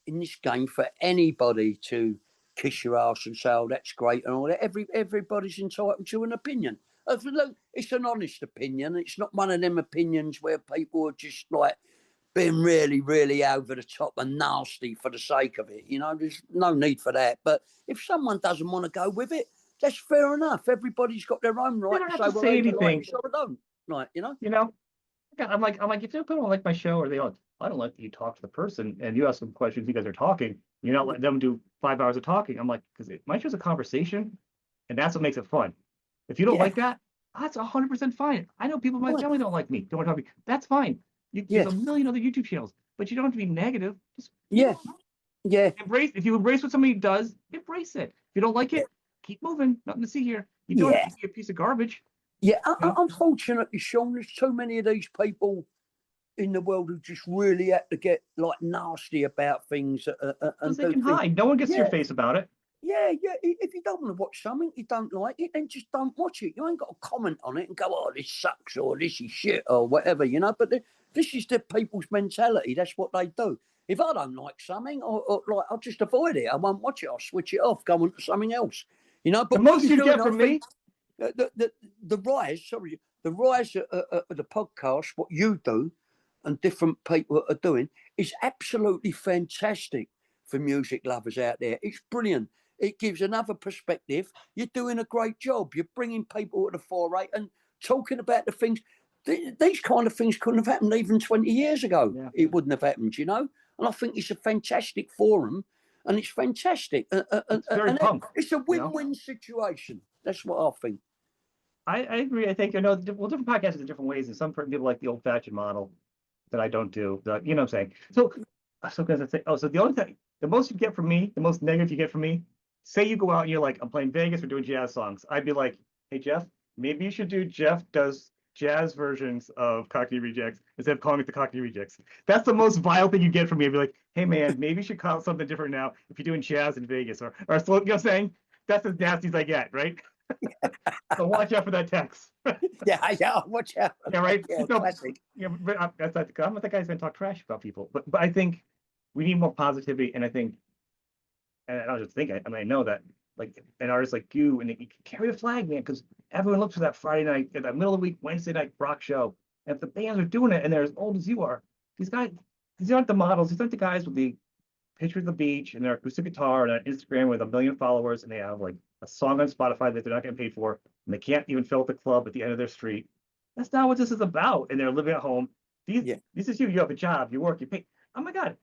in this game for anybody to kiss your ass and say, "Oh, that's great," and all that. Everybody's entitled to an opinion. Look, it's an honest opinion. It's not one of them opinions where people are just like being really, really over the top and nasty for the sake of it. You know, there's no need for that. But if someone doesn't want to go with it, that's fair enough. Everybody's got their own right to say anything. Like or don't. Like, you know? You know, I'm like, if people don't like my show, or they don't, I don't like that you talk to the person and you ask them questions, you guys are talking, you're not letting them do 5 hours of talking. I'm like, because my show's a conversation, and that's what makes it fun. If you don't like that, that's 100% fine. I know people in my family don't like me, don't want to talk to me. That's fine. There's a million other YouTube channels, but you don't have to be negative. Just embrace. If you embrace what somebody does, embrace it. If you don't like it, keep moving. Nothing to see here. You don't have to be a piece of garbage. Yeah, You know? unfortunately, Sean, there's too many of these people in the world who just really have to get like nasty about things Because and they do can things. hide. No one gets to your Yeah, face about it. yeah, yeah. If you don't want to watch something, you don't like it, then just don't watch it. You ain't got to comment on it and go, "Oh, this sucks" or "This is shit" or whatever, you know. But this is the people's mentality. That's what they do. If I don't like something, or like, I'll just avoid it. I won't watch it. I'll switch it off, go on to something else. You know. The But what most you're you doing, get I from think, me, the rise. Sorry, the rise of the podcast. What you do, and different people are doing, is absolutely fantastic for music lovers out there. It's brilliant. It gives another perspective. You're doing a great job. You're bringing people to the foray and talking about the things. These kind of things couldn't have happened even 20 years ago. yeah. It wouldn't have happened, you know. And I think it's a fantastic forum, and it's fantastic. It's very And punk, it's a you know? win-win situation. That's what I think. I agree. I think, well, different podcasts in different ways, and some people like the old fashioned model that I don't do. You know what I'm saying? So because I say, oh, so the only thing, the most you get from me, the most negative you get from me, say you go out and you're like, I'm playing Vegas, we're doing jazz songs. I'd be like, hey, Jeff, maybe you should do Jeff does jazz versions of Cockney Rejects instead of calling it the Cockney Rejects. That's the most vile thing you get from me. I'd be like, hey, man, maybe you should call it something different now if you're doing jazz in Vegas or so, you know what I'm saying? That's as nasty as I get, right? So watch out for that text. Yeah, watch out. Yeah, right. Yeah, No, classic. yeah, but that's not. I'm not the guy who's gonna talk trash about people. But I think we need more positivity, and I think, and I don't just think. I mean, I know that like an artist like you, and you can carry the flag, man, because everyone looks for that Friday night, that middle of the week, Wednesday night rock show. And if the bands are doing it, and they're as old as you are, these guys, these aren't the models. These aren't the guys with the picture of the beach and their acoustic guitar and an Instagram with 1 million followers, and they have like a song on Spotify that they're not getting paid for, and they can't even fill up the club at the end of their street. That's not what this is about. And they're living at home. Yeah. This is you. You have a job. You work. You pay. Oh my God,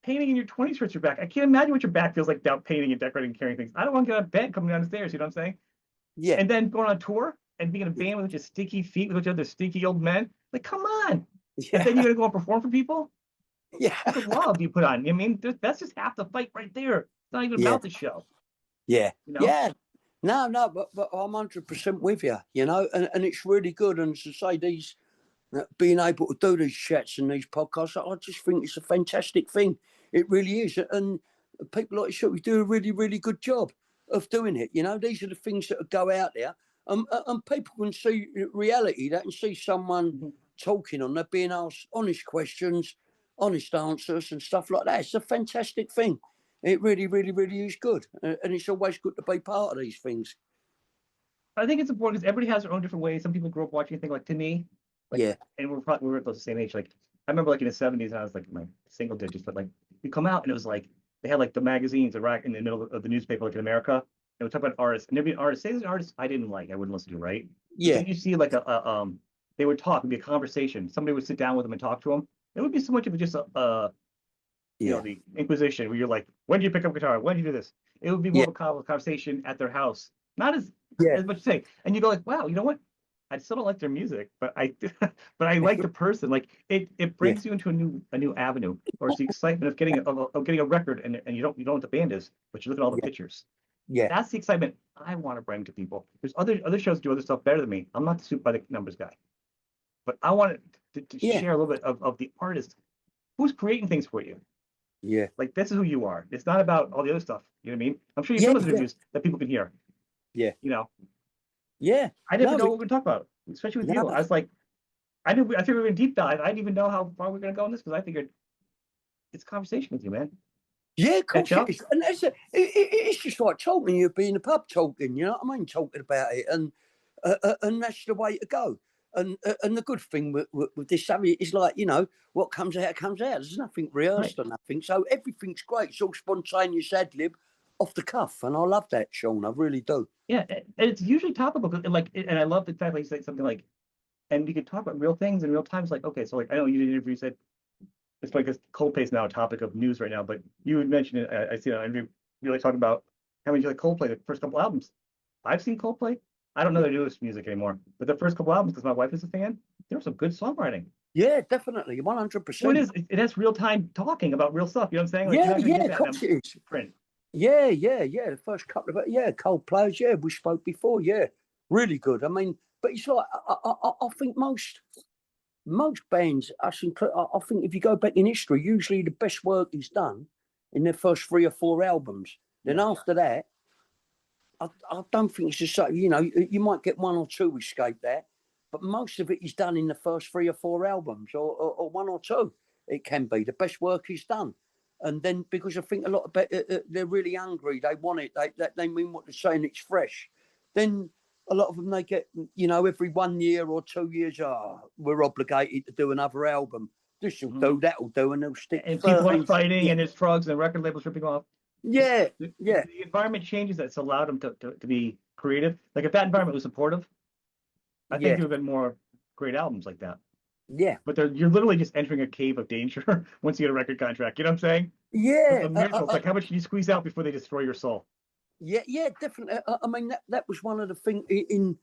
painting in your 20s hurts your back. I can't imagine what your back feels like without painting and decorating and carrying things. I don't want to get out of bed coming down the stairs. You know what I'm saying? Yeah. And then going on tour and being in a band with a bunch of stinky feet with a bunch of other stinky old men. Like, come on. And then you're gonna go and perform for people. Yeah. The love you put on. I mean, that's just half the fight right there. It's not even Yeah. about the show. Yeah. You know? Yeah. No, but I'm 100% with you, you know, and it's really good. And to say these, being able to do these chats and these podcasts, I just think it's a fantastic thing. It really is. And people like yourself, we do a really, really good job of doing it. You know, these are the things that go out there. And people can see reality, that and see someone Mhm. talking on there, being asked honest questions, honest answers, and stuff like that. It's a fantastic thing. It really, really, really is good. And it's always good to be part of these things. I think it's important because everybody has their own different ways. Some people grew up watching a thing like to me, like, Yeah. and we were close to the same age. Like I remember like in the 70s, and I was like my single digits, but like you come out and it was like they had like the magazines, the rack in the middle of the newspaper, like in America, and we talk about artists, and there'd be an artist, say there's an artist I didn't like, I wouldn't listen to, right? But Yeah. then you see like they would talk, it'd be a conversation. Somebody would sit down with them and talk to them. It would be so much of just Yeah. the Inquisition, where you're like, when do you pick up guitar? When do you do this? It would be more Yeah. of a conversation at their house, not Yeah. as much say. And you go like, wow, you know what? I still don't like their music, but but I like the person. Like it Yeah. brings you into a new avenue, or it's the excitement of getting a record, and you don't know what the band is, but you look at all the Yeah. pictures. Yeah. That's the excitement I want to bring to people. There's other shows do other stuff better than me. I'm not the soup by the numbers guy, but I want to Yeah. share a little bit of the artist who's creating things for you. Yeah. Like this is who you are. It's not about all the other stuff. You know what I mean? I'm sure you've Yeah. done those Yeah. interviews that people can hear. Yeah. You know, Yeah. I didn't No, know what we're gonna talk about, especially with no. you. I was like, I figured we were gonna deep dive. I didn't even know how far we're gonna go in this because I figured it's a conversation with you, man. Yeah, of course Catch it up. is. And it's just like talking. You'd be in the pub talking, you know what I mean? Talking about it. And that's the way to go. And the good thing with this subject is like, you know, what comes out comes out. There's nothing Right. rehearsed or nothing. So everything's great. It's all spontaneous ad lib off the cuff. And I love that, Sean. I really do. Yeah, and it's usually topical. And like, and I love the fact that you say something like, and we could talk about real things in real times. Like, okay, so like I know you did an interview. You said it's like this Coldplay's now a topic of news right now, but you had mentioned it. I see it on interview. You like talking about how many you like Coldplay, the first couple albums. I've seen Coldplay. I don't know their newest music anymore, but the first couple albums, because my wife is a fan, there was some good songwriting. Yeah, definitely. Well, 100%. it has real time talking about real stuff. You know what I'm saying? Like you're Yeah, not gonna yeah, get of that course in it is. print. Yeah. The first couple of it, yeah, Coldplay's, yeah, we spoke before, yeah, really good. I mean, but it's like I think most bands, I think if you go back in history, usually the best work is done in their first 3 or 4 albums. Then after that, I don't think it's just so, you know, you might get 1 or 2 escape that, but most of it is done in the first 3 or 4 albums, or 1 or 2. It can be the best work is done, and then because I think a lot of they're really hungry, they want it, they mean what they're saying, it's fresh. Then a lot of them, they get, you know, every 1 year or 2 years, we're obligated to do another album. This will do, that will do, and they'll stick. And people are fighting, and there's drugs and record labels ripping off. The environment changes that's allowed them to be creative. Like if that environment was supportive, I think there would have been more great albums like that. Yeah. But you're literally just entering a cave of danger once you get a record contract. You know what I'm saying? Yeah. It's a miracle. It's like how much can you squeeze out before they destroy your soul? Yeah, definitely. I mean, that was one of the things in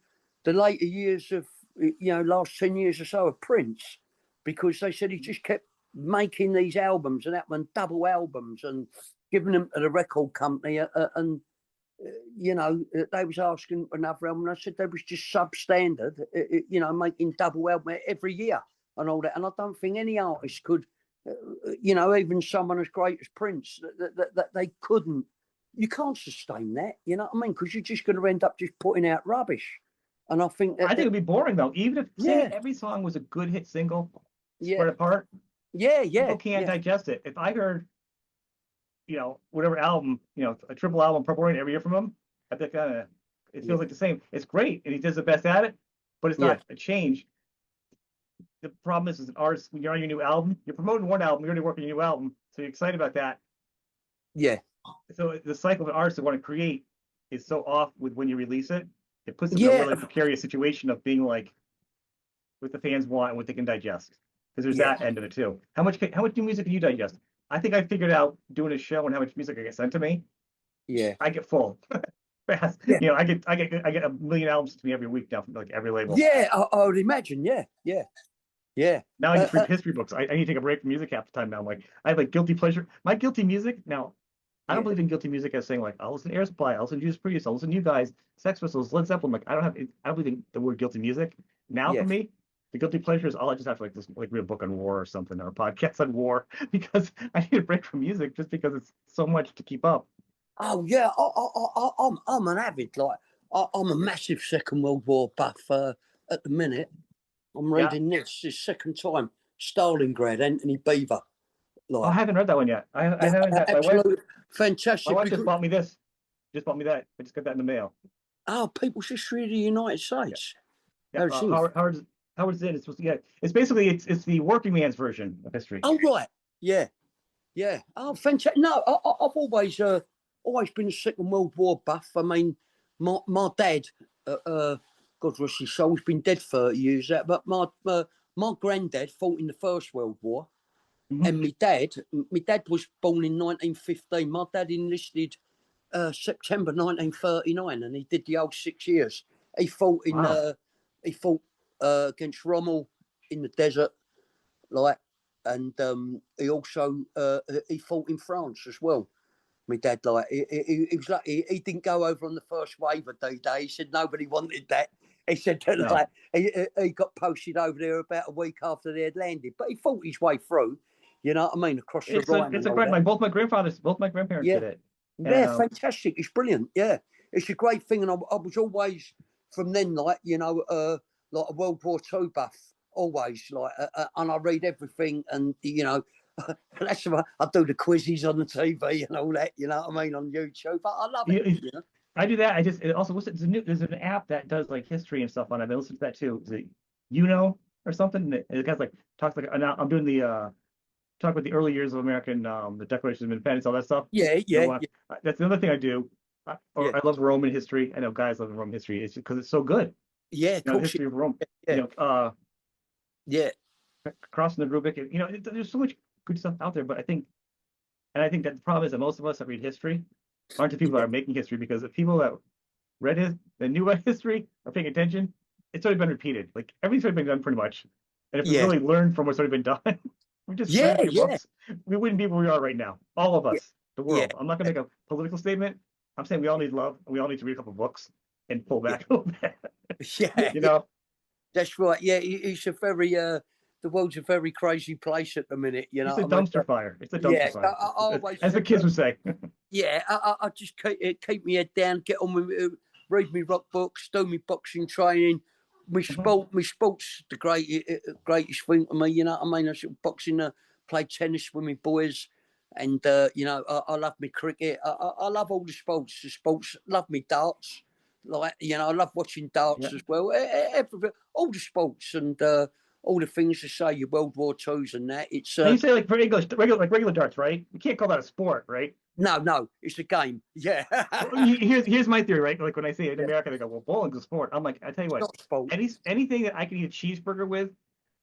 the later years of, you know, last 10 years or so of Prince, because they said he just kept making these albums and double albums and giving them to the record company, and you know, they was asking for another album. And I said they was just substandard, you know, making double album every year and all that. And I don't think any artist could, you know, even someone as great as Prince, that they couldn't. You can't sustain that, you know what I mean? Because you're just going to end up just putting out rubbish. And I think I think it'd be boring though, even if every song was a good hit single, spread apart. People can't digest it. If I heard, you know, whatever album, you know, a triple album, Purple Rain every year from him, I think it feels like the same. It's great, and he does the best at it, but it's not a change. The problem is, as an artist, when you're on your new album, you're promoting one album, you're already working on your new album, so you're excited about that. Yeah. So the cycle of an artist that want to create is so off with when you release it. It puts them in a really precarious situation of being like what the fans want and what they can digest. Because there's that end of it too. How much new music can you digest? I think I figured out doing a show and how much music I get sent to me. Yeah. I get full fast. Yeah. You know, I get a million albums to me every week now from like every label. Yeah, I would imagine. Yeah. Now I just read history books. I need to take a break from music half the time now. I'm like, I have like guilty pleasure. My guilty music now. I don't believe in guilty music as saying like I'll listen to Air Supply, I'll listen to Judas Priest, I'll listen to you guys, Sex Pistols, Led Zeppelin. Like I don't believe in the word guilty music. Now for me, the guilty pleasure is I just have to like read a book on war or something, or a podcast on war, because I need a break from music just because it's so much to keep up. Oh yeah, I'm an avid, like I'm a massive Second World War buff. At the minute, I'm reading this second time, Stalingrad, Anthony Beaver. Like, I haven't read that one yet. I haven't had my wife. Fantastic. My wife just bought me this. Just bought me that. I just got that in the mail. Oh, People's History of the United States. Yeah. Howard's in. It's supposed to it's basically it's the working man's version of history. Oh right. Yeah. Oh, fantastic. No, I've always been a Second World War buff. I mean, my dad, God rest his soul, he's been dead 30 years. But my granddad fought in the First World War. Mm-hmm. And my dad was born in 1915. My dad enlisted September 1939, and he did the old 6 years. He fought against Rommel in the desert, and he also he fought in France as well. My dad, he was lucky. He didn't go over on the first wave of D-Day. He said nobody wanted that. He said he got posted over there about a week after they had landed, but he fought his way through. You know what I mean? Across the Rhine. It's a great. Both my grandparents did it. Yeah, fantastic. It's brilliant. Yeah, it's a great thing, and I was always from then, like a World War II buff. Always and I read everything, and you know, that's why I do the quizzes on the TV and all that. You know what I mean, on YouTube. But I love it. You know? I do that. There's an app that does like history and stuff on it. I listen to that too. Is it or something? And the guy's like talks like I'm doing the. Talk about the early years of American, the Declaration of Independence, all that stuff. Yeah. That's another thing I do. I love Roman history. I know guys love Roman history. It's because it's so good. Yeah, you know, history of Rome. Yeah. You know, crossing the Rubik. You know, there's so much good stuff out there. But I think that the problem is that most of us that read history aren't the people that are making history, because the people that that knew about history are paying attention. It's already been repeated. Like everything's already been done pretty much. And if we really learn from what's already been done. We just books, we wouldn't be where we are right now. All of us, the world. I'm not going to make a political statement. I'm saying we all need love, and we all need to read a couple books and pull back a little bit. Yeah, You know, that's right. Yeah, it's a very the world's a very crazy place at the minute. You it's know, a I mean, dumpster fire. It's a yeah, dumpster fire, I always as the think, kids would say. yeah, I just keep my head down, get on with read me rock books, do me boxing training. My sports the greatest thing to me. You know what I mean? I should boxing, play tennis with my boys, and you know, I love me cricket. I love all the sports. The sports, love me darts. Like, you know, I love watching darts Yeah. as well. Everything, all the sports and all the things to say your World War Twos and that. It's Now you say like for English, regular darts, right? You can't call that a sport, right? no, it's a game. Yeah, Well, here's my theory, right? Like when I say it in America, they go, "Well, bowling's a sport." I'm like, I tell you it's what, not a sport. anything that I can eat a cheeseburger with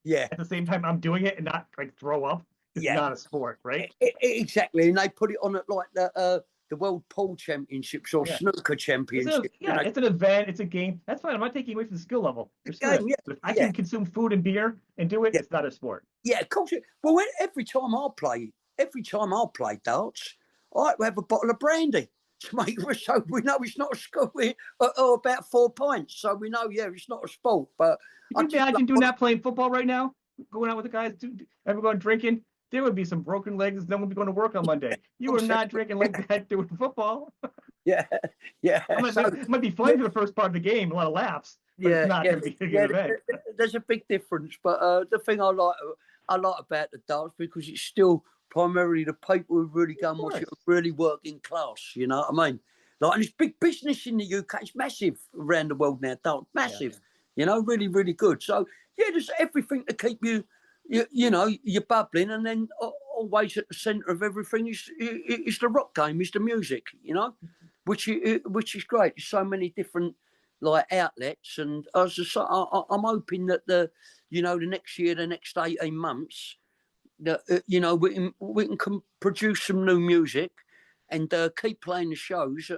Yeah, at the same time I'm doing it and not like throw up is yeah, not a sport, right? exactly. And they put it on at like the World Pool Championships or Yeah. Snooker Championships. Yeah, it's an event, it's a game. That's fine. I'm not taking away from the skill level. There's still Game, that. yeah, But if I yeah, can consume food and beer and do it, yeah, it's not a sport. yeah. Of course. Well, every time I play darts, I have a bottle of brandy to make so we know it's not a score or about 4 pints, so we know, yeah, it's not a sport. But Can I you just imagine doing love, that playing football right now? Going out with the guys, everyone drinking. There would be some broken legs. No one would be going to work on Monday. You are not drinking like that doing football. yeah, yeah. So It might be yeah, fun for the first part of the game, a lot of laughs, but it's yeah, not yeah, going to be a good yeah. event. There's a big difference, but the thing I like about the darts because it's still primarily the people who really go Of and watch it course. really working class. You know what I mean? Like, and it's big business in the UK. It's massive around the world now. Darts, Yeah. massive. You know, really, really good. So yeah, there's everything to keep you know, you're bubbling, and then always at the centre of everything is the rock game, is the music. You know, which is great. There's so many different like outlets, and I'm hoping that the next year, the next 18 months, that you know we can produce some new music and keep playing the shows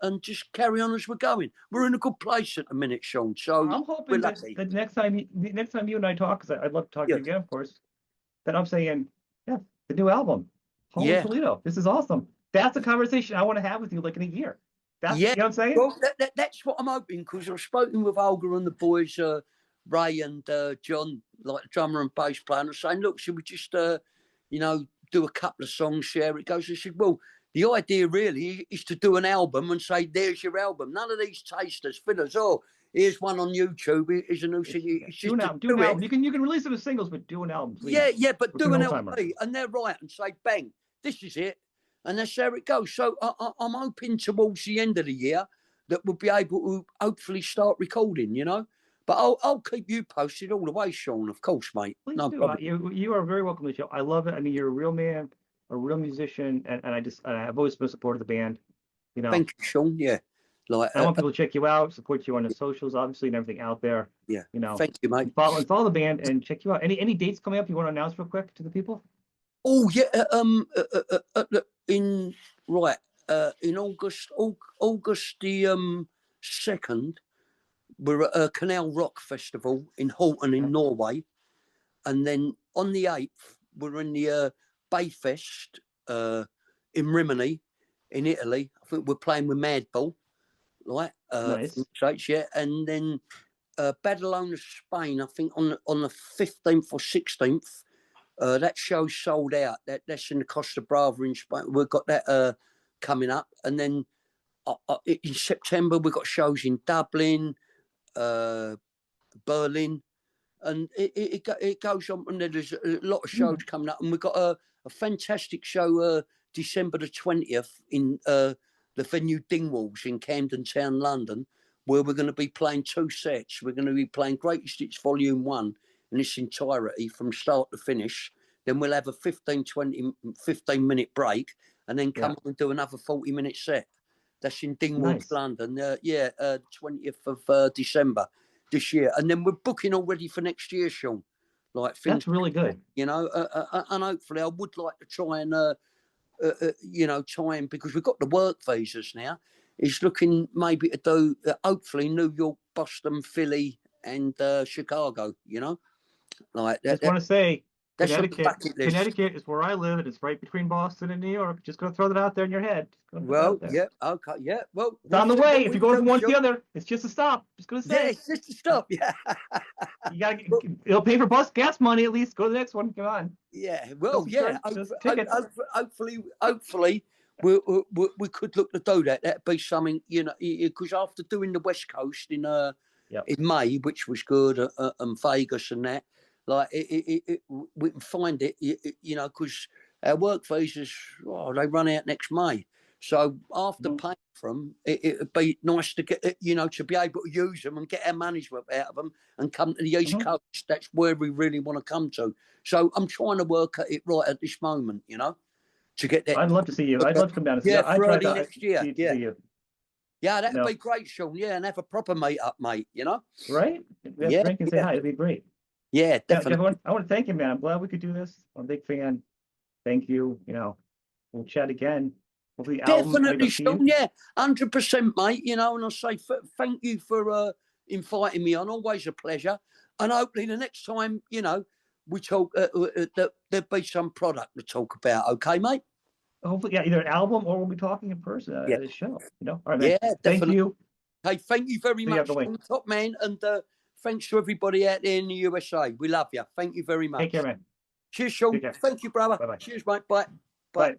and just carry on as we're going. We're in a good place at the minute, Sean. So I'm we're hoping that lucky. the next time you and I talk, because I'd love to talk to Yeah, you again, of course, that I'm saying, yeah, the new album, Holy yeah, Toledo, this is awesome. That's a conversation I want to have with you like in a year. That's, yeah. you know what I'm saying? Well, that's what I'm hoping, because I've spoken with Olga and the boys, Ray and John, like the drummer and bass player, and I'm saying, look, should we just, you know, do a couple of songs, share it goes? I said, well, the idea really is to do an album and say, there's your album. None of these tasters, fillers, oh, here's one on YouTube, here's a new CD. It's Do just an to album, do do an it. album. You can release them as singles, but do an album, Yeah, please. yeah, but With do an an old timer. LP and they're right and say, bang, this is it. And that's how it goes. So I'm hoping towards the end of the year that we'll be able to hopefully start recording, you know. But I'll keep you posted all the way, Sean, of course, mate. Please No do. problem. You are very welcome to the show. I love it. I mean, you're a real man, a real musician, and I've always been a supporter of the band. You know, Thank you, Sean. Yeah. Like, I want people to check you out, support you on the socials, obviously, and everything out there. yeah. You know, Thank you, mate. follow the band and check you out. Any dates coming up you want to announce real quick to the people? Oh, yeah. In right. In August the 2nd, we're at a Canal Rock Festival in Halton in Norway. And then on the 8th, we're in the Bayfest in Rimini in Italy. I think we're playing with Madball, right? Nice. From States, yeah. And then Badalona, Spain, I think on the 15th or 16th. That show's sold out. That's in the Costa Brava in Spain. We've got that coming up. And then in September, we've got shows in Dublin, Berlin, and it goes on. And there's a lot of shows coming up, and we've got a fantastic show December the 20th in the venue Dingwalls in Camden Town, London, where we're going to be playing 2 sets. We're going to be playing Greatest Hits Volume 1 in its entirety from start to finish. Then we'll have a 15-minute break, and then come on and do another 40-minute set. That's in Dingwalls, London. 20th of December this year. And then we're booking already for next year, Sean. Like, That's really good. You know, and hopefully I would like to try and, because we've got the work visas now. It's looking maybe to do, hopefully, New York, Boston, Philly, and Chicago, you know? Like that. Just want to say, That's on the Connecticut, bucket list. Connecticut is where I live, and it's right between Boston and New York. Just gonna throw that out there in your head. Well, yeah, okay, yeah. Well, it's on the we'll see way. what If we you go can from do, one to the Sean. other, it's just a stop. Just gonna Yeah, say. it's just a stop. Yeah. You gotta. It'll pay for bus gas money at least. Go to the next one. Come on. Yeah. Well, yeah. Hopefully, we could look to do that. That'd be something, you know, because after doing the West Coast in May, which was good, and Vegas and that, like we can find it, you know, because our work visas, they run out next May. So after paying for them, it'd be nice to get, you know, to be able to use them and get our management out of them and come to the East Coast. That's where we really want to come to. So I'm trying to work at it right at this moment, you know, to get that. I'd love to see you. I'd love to come down and see you. Yeah, for early next year. Yeah, that'd be great, Sean. Yeah, and have a proper meet up, mate, you know? Right? Yeah, drink and say hi. It'd be great. Yeah, definitely. Jeff, I want to thank you, man. I'm glad we could do this. I'm a big fan. Thank you. You know, we'll chat again. Hopefully definitely, Sean. Yeah, 100%, mate. You know, and I say thank you for inviting me on. Always a pleasure. And hopefully the next time, you know, we talk, there'll be some product to talk about. Okay, mate? Hopefully, yeah, either an album or we'll be talking in person at a show. You know, all right, man. Yeah, definitely. Thank you. Hey, thank you very much, top man, and thanks to everybody out there in the USA. We love you. Thank you very much. Take care, man. Cheers, Sean. Thank you, brother. Bye-bye. Cheers, mate. Bye. Bye.